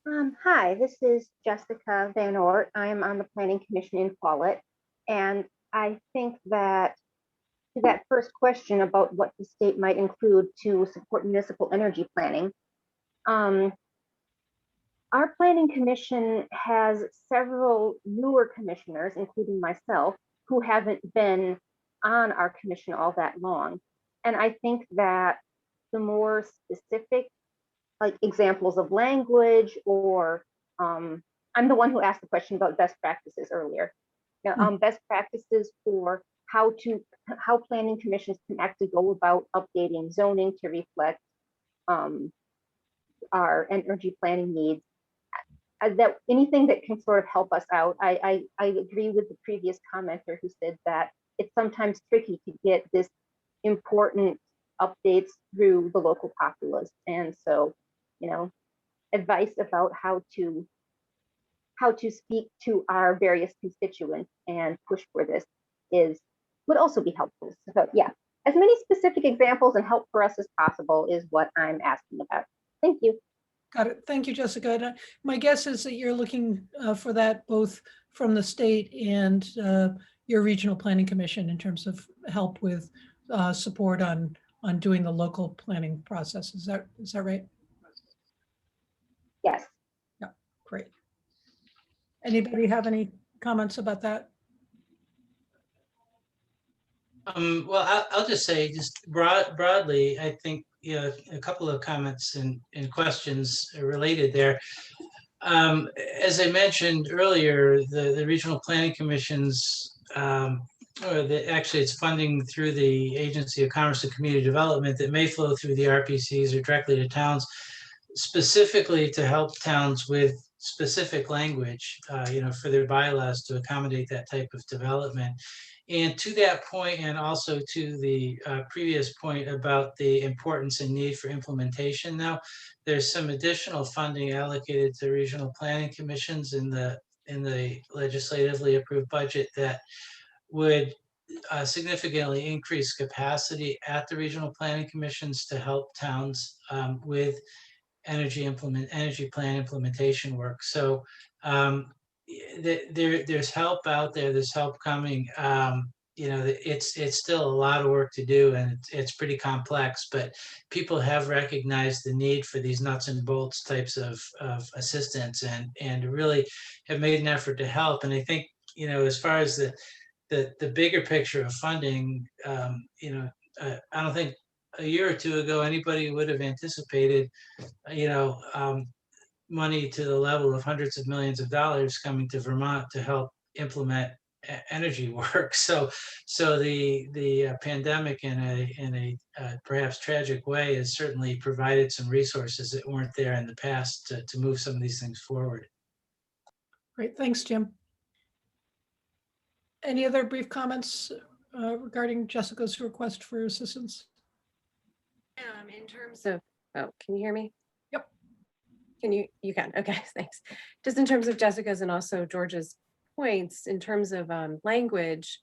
Hi, this is Jessica Van Oort. I'm on the Planning Commission in Follett. And I think that to that first question about what the state might include to support municipal energy planning, our Planning Commission has several newer commissioners, including myself, who haven't been on our commission all that long. And I think that the more specific like examples of language or I'm the one who asked the question about best practices earlier. Now, best practices for how planning commissions can actually go about updating zoning to reflect our energy planning needs. That anything that can sort of help us out. I agree with the previous commenter who said that it's sometimes tricky to get this important updates through the local populace. And so, you know, advice about how to speak to our various constituents and push for this would also be helpful. So yeah, as many specific examples and help for us as possible is what I'm asking about. Thank you. Got it. Thank you, Jessica. And, my guess is that you're looking for that both from the state and your regional planning commission in terms of help with support on doing the local planning process. Is that right? Yes. Yeah, great. Anybody have any comments about that? Well, I'll just say, just broadly, I think, you know, a couple of comments and questions related there. As I mentioned earlier, the regional planning commissions, actually it's funding through the Agency of Commerce and Community Development that may flow through the RPCs or directly to towns, specifically to help towns with specific language, you know, for their bylaws to accommodate that type of development. And to that point, and also to the previous point about the importance and need for implementation now, there's some additional funding allocated to regional planning commissions in the legislatively approved budget that would significantly increase capacity at the regional planning commissions to help towns with energy plan implementation work. So there's help out there, there's help coming. You know, it's still a lot of work to do, and it's pretty complex, but people have recognized the need for these nuts and bolts types of assistance and really have made an effort to help. And I think, you know, as far as the bigger picture of funding, you know, I don't think a year or two ago anybody would have anticipated, you know, money to the level of hundreds of millions of dollars coming to Vermont to help implement energy work. So the pandemic in a perhaps tragic way has certainly provided some resources that weren't there in the past to move some of these things forward. Great, thanks, Jim. Any other brief comments regarding Jessica's request for assistance? In terms of, oh, can you hear me? Yep. You can, okay, thanks. Just in terms of Jessica's and also George's points, in terms of language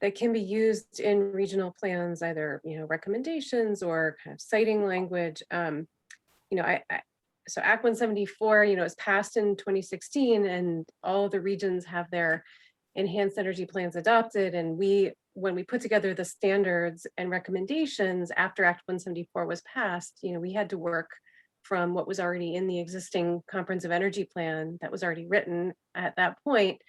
that can be used in regional plans, either, you know, recommendations or kind of citing language. You know, so Act 174, you know, was passed in 2016 and all of the regions have their enhanced energy plans adopted. And when we put together the standards and recommendations after Act 174 was passed, you know, we had to work from what was already in the existing comprehensive energy plan that was already written at that point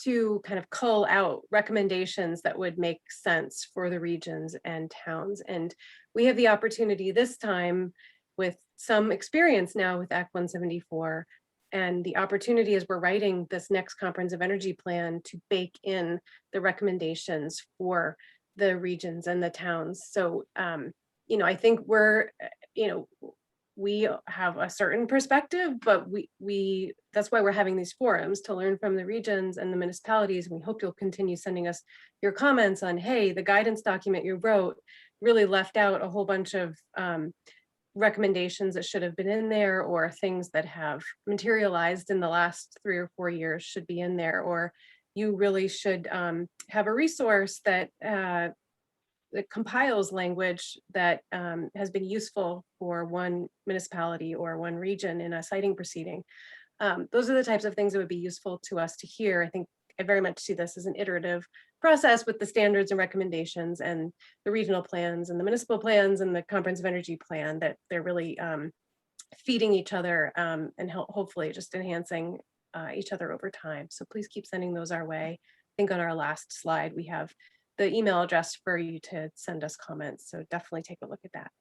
to kind of cull out recommendations that would make sense for the regions and towns. And we have the opportunity this time with some experience now with Act 174, and the opportunity as we're writing this next comprehensive energy plan to bake in the recommendations for the regions and the towns. So, you know, I think we're, you know, we have a certain perspective, but that's why we're having these forums to learn from the regions and the municipalities. And we hope you'll continue sending us your comments on, hey, the guidance document you wrote really left out a whole bunch of recommendations that should have been in there, or things that have materialized in the last 3 or 4 years should be in there, or you really should have a resource that it compiles language that has been useful for one municipality or one region in a citing proceeding. Those are the types of things that would be useful to us to hear. I think I very much see this as an iterative process with the standards and recommendations and the regional plans and the municipal plans and the comprehensive energy plan, that they're really feeding each other and hopefully just enhancing each other over time. So please keep sending those our way. I think on our last slide, we have the email address for you to send us comments. So definitely take a look at that.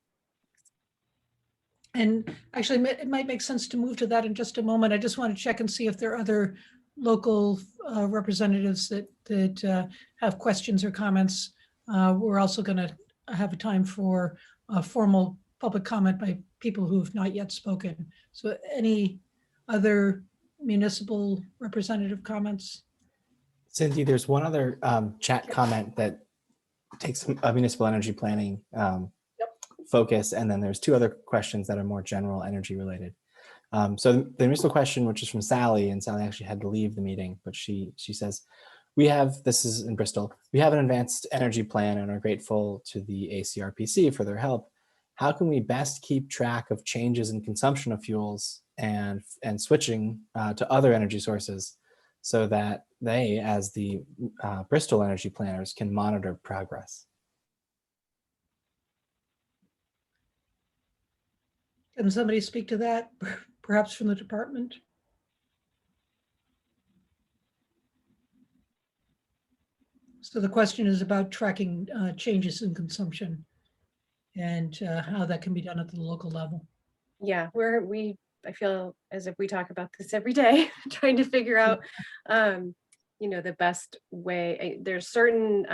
And actually, it might make sense to move to that in just a moment. I just want to check and see if there are other local representatives that have questions or comments. We're also going to have a time for a formal public comment by people who have not yet spoken. So any other municipal representative comments? Cynthia, there's one other chat comment that takes a municipal energy planning focus, and then there's two other questions that are more general energy related. So the initial question, which is from Sally, and Sally actually had to leave the meeting, but she says, this is in Bristol, we have an advanced energy plan and are grateful to the ACRPC for their help. How can we best keep track of changes in consumption of fuels and switching to other energy sources so that they, as the Bristol energy planners, can monitor progress? Can somebody speak to that, perhaps from the department? So the question is about tracking changes in consumption and how that can be done at the local level. Yeah, I feel as if we talk about this every day, trying to figure out, the best way. There's certain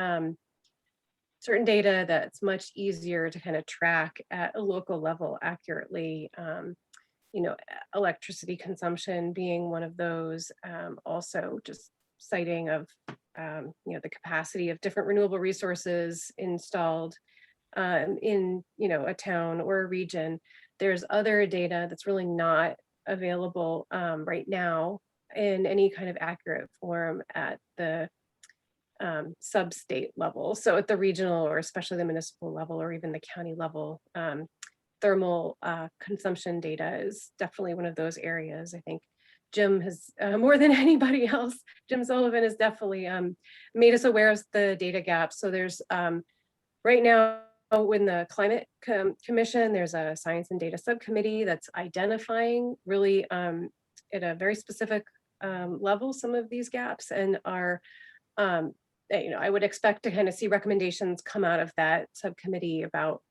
data that's much easier to kind of track at a local level accurately. Electricity consumption being one of those. Also, just citing of the capacity of different renewable resources installed in a town or a region. There's other data that's really not available right now in any kind of accurate form at the sub-state level. So at the regional, or especially the municipal level, or even the county level, thermal consumption data is definitely one of those areas. I think Jim has, more than anybody else, Jim Sullivan has definitely made us aware of the data gaps. So there's right now, in the Climate Commission, there's a Science and Data Subcommittee that's identifying really at a very specific level some of these gaps, and are I would expect to kind of see recommendations come out of that subcommittee about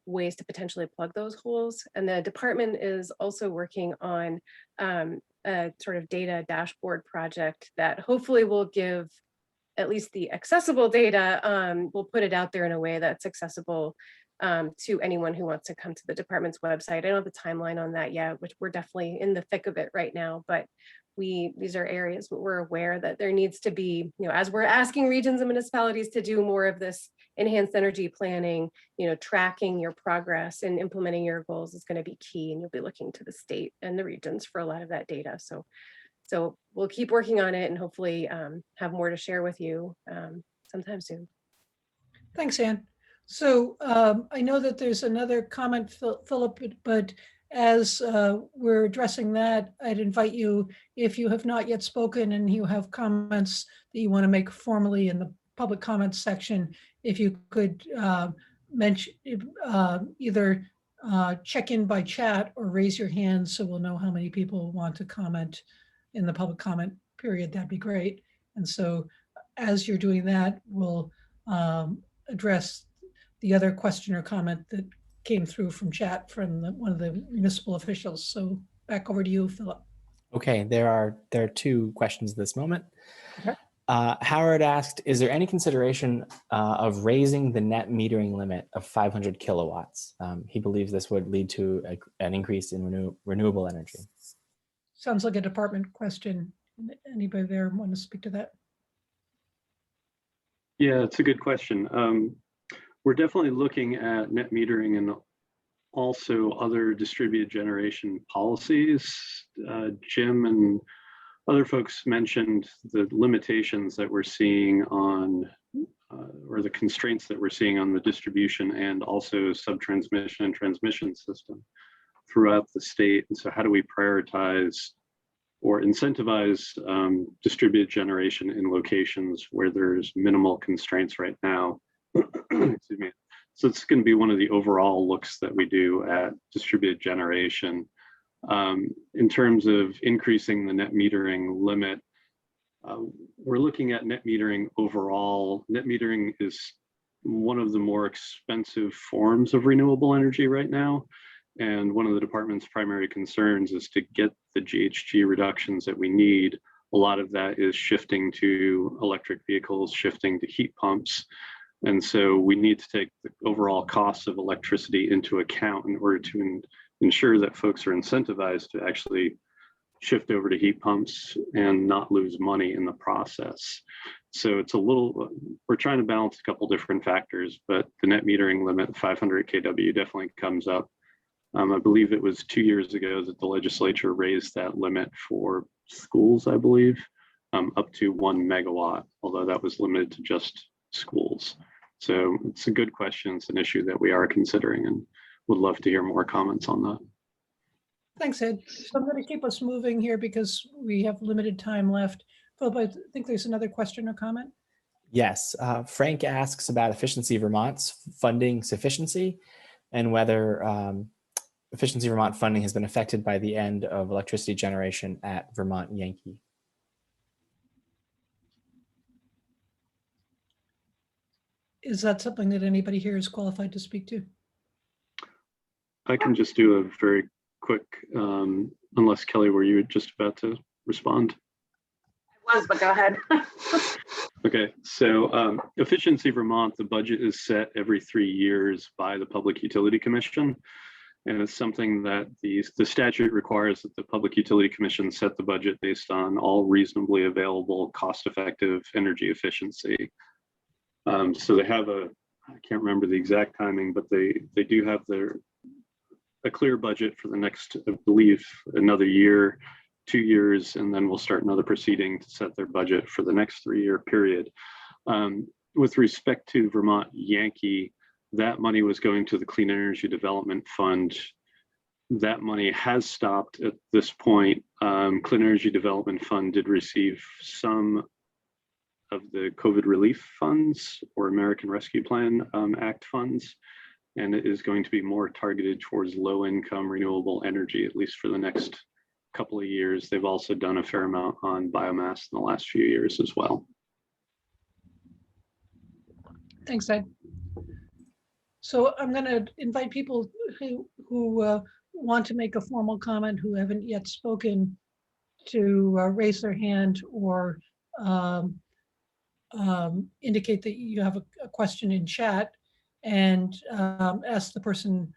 ways to potentially plug those holes. And the department is also working on a sort of data dashboard project that hopefully will give at least the accessible data. We'll put it out there in a way that's accessible to anyone who wants to come to the department's website. I don't have the timeline on that yet, which we're definitely in the thick of it right now, but these are areas where we're aware that there needs to be, as we're asking regions and municipalities to do more of this enhanced energy planning, tracking your progress and implementing your goals is going to be key, and you'll be looking to the state and the regions for a lot of that data. So we'll keep working on it and hopefully have more to share with you sometime soon. Thanks, Anne. So I know that there's another comment, Philip, but as we're addressing that, I'd invite you, if you have not yet spoken and you have comments that you want to make formally in the public comments section, if you could mention either check in by chat or raise your hand so we'll know how many people want to comment in the public comment period, that'd be great. And so as you're doing that, we'll address the other question or comment that came through from chat from one of the municipal officials. So back over to you, Philip. Okay, there are two questions at this moment. Okay. Howard asked, is there any consideration of raising the net metering limit of 500 kilowatts? He believes this would lead to an increase in renewable energy. Sounds like a department question. Anybody there want to speak to that? Yeah, it's a good question. We're definitely looking at net metering and also other distributed generation policies. Jim and other folks mentioned the limitations that we're seeing on or the constraints that we're seeing on the distribution and also sub-transmission and transmission system throughout the state. And so how do we prioritize or incentivize distributed generation in locations where there's minimal constraints right now? Excuse me. So it's going to be one of the overall looks that we do at distributed generation. In terms of increasing the net metering limit, we're looking at net metering overall. Net metering is one of the more expensive forms of renewable energy right now. And one of the department's primary concerns is to get the GHG reductions that we need. A lot of that is shifting to electric vehicles, shifting to heat pumps. And so we need to take the overall costs of electricity into account in order to ensure that folks are incentivized to actually shift over to heat pumps and not lose money in the process. So it's a little, we're trying to balance a couple different factors, but the net metering limit, 500 kW, definitely comes up. I believe it was 2 years ago that the legislature raised that limit for schools, I believe, up to 1 megawatt, although that was limited to just schools. So it's a good question. It's an issue that we are considering and would love to hear more comments on that. Thanks, Ed. So I'm going to keep us moving here because we have limited time left. Philip, I think there's another question or comment. Yes, Frank asks about Efficiency Vermont's funding sufficiency and whether Efficiency Vermont funding has been affected by the end of electricity generation at Vermont Yankee. Is that something that anybody here is qualified to speak to? I can just do a very quick, unless Kelly, were you just about to respond? I was, but go ahead. Okay, so Efficiency Vermont, the budget is set every 3 years by the Public Utility Commission. And it's something that the statute requires that the Public Utility Commission set the budget based on all reasonably available, cost-effective energy efficiency. So they have I can't remember the exact timing, but they do have a clear budget for the next, I believe, another year, 2 years, and then we'll start another proceeding to set their budget for the next 3-year period. With respect to Vermont Yankee, that money was going to the Clean Energy Development Fund. That money has stopped at this point. Clean Energy Development Fund did receive some of the COVID relief funds or American Rescue Plan Act funds, and it is going to be more targeted towards low-income renewable energy, at least for the next couple of years. They've also done a fair amount on biomass in the last few years as well. Thanks, Ed. So I'm going to invite people who want to make a formal comment who haven't yet spoken to raise their hand or indicate that you have a question in chat, and ask the person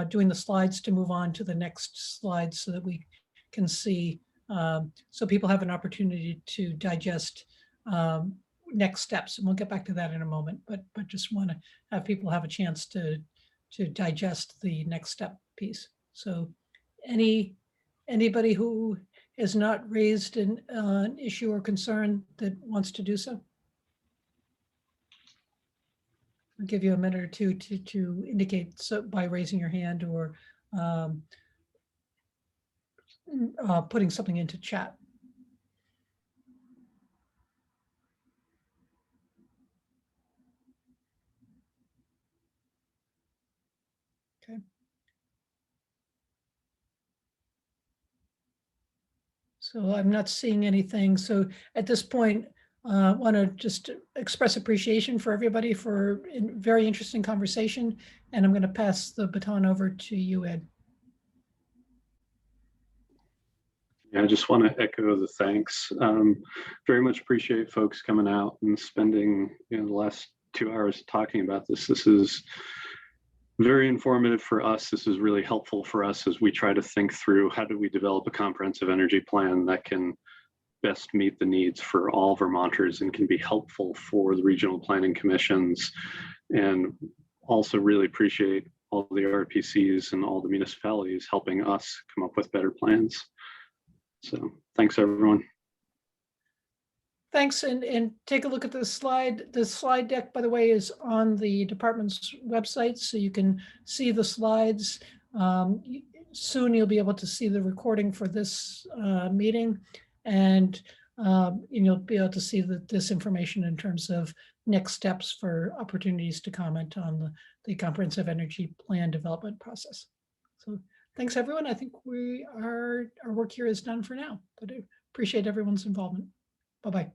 doing the slides to move on to the next slide so that we can see, so people have an opportunity to digest next steps, and we'll get back to that in a moment, but just want to have people have a chance to digest the next step piece. So anybody who has not raised an issue or concern that wants to do so? I'll give you a minute or two to indicate so by raising your hand or putting something into chat. Okay. So I'm not seeing anything. So at this point, I want to just express appreciation for everybody for a very interesting conversation. And I'm going to pass the baton over to you, Ed. Yeah, I just want to echo the thanks. Very much appreciate folks coming out and spending the last 2 hours talking about this. This is very informative for us. This is really helpful for us as we try to think through how do we develop a comprehensive energy plan that can best meet the needs for all Vermonters and can be helpful for the regional planning commissions. And also really appreciate all the RRPCs and all the municipalities helping us come up with better plans. So thanks, everyone. Thanks, and take a look at the slide. The slide deck, by the way, is on the department's website, so you can see the slides. Soon you'll be able to see the recording for this meeting, and you'll be able to see this information in terms of next steps for opportunities to comment on the comprehensive energy plan development process. So thanks, everyone. I think our work here is done for now, but I appreciate everyone's involvement. Bye-bye.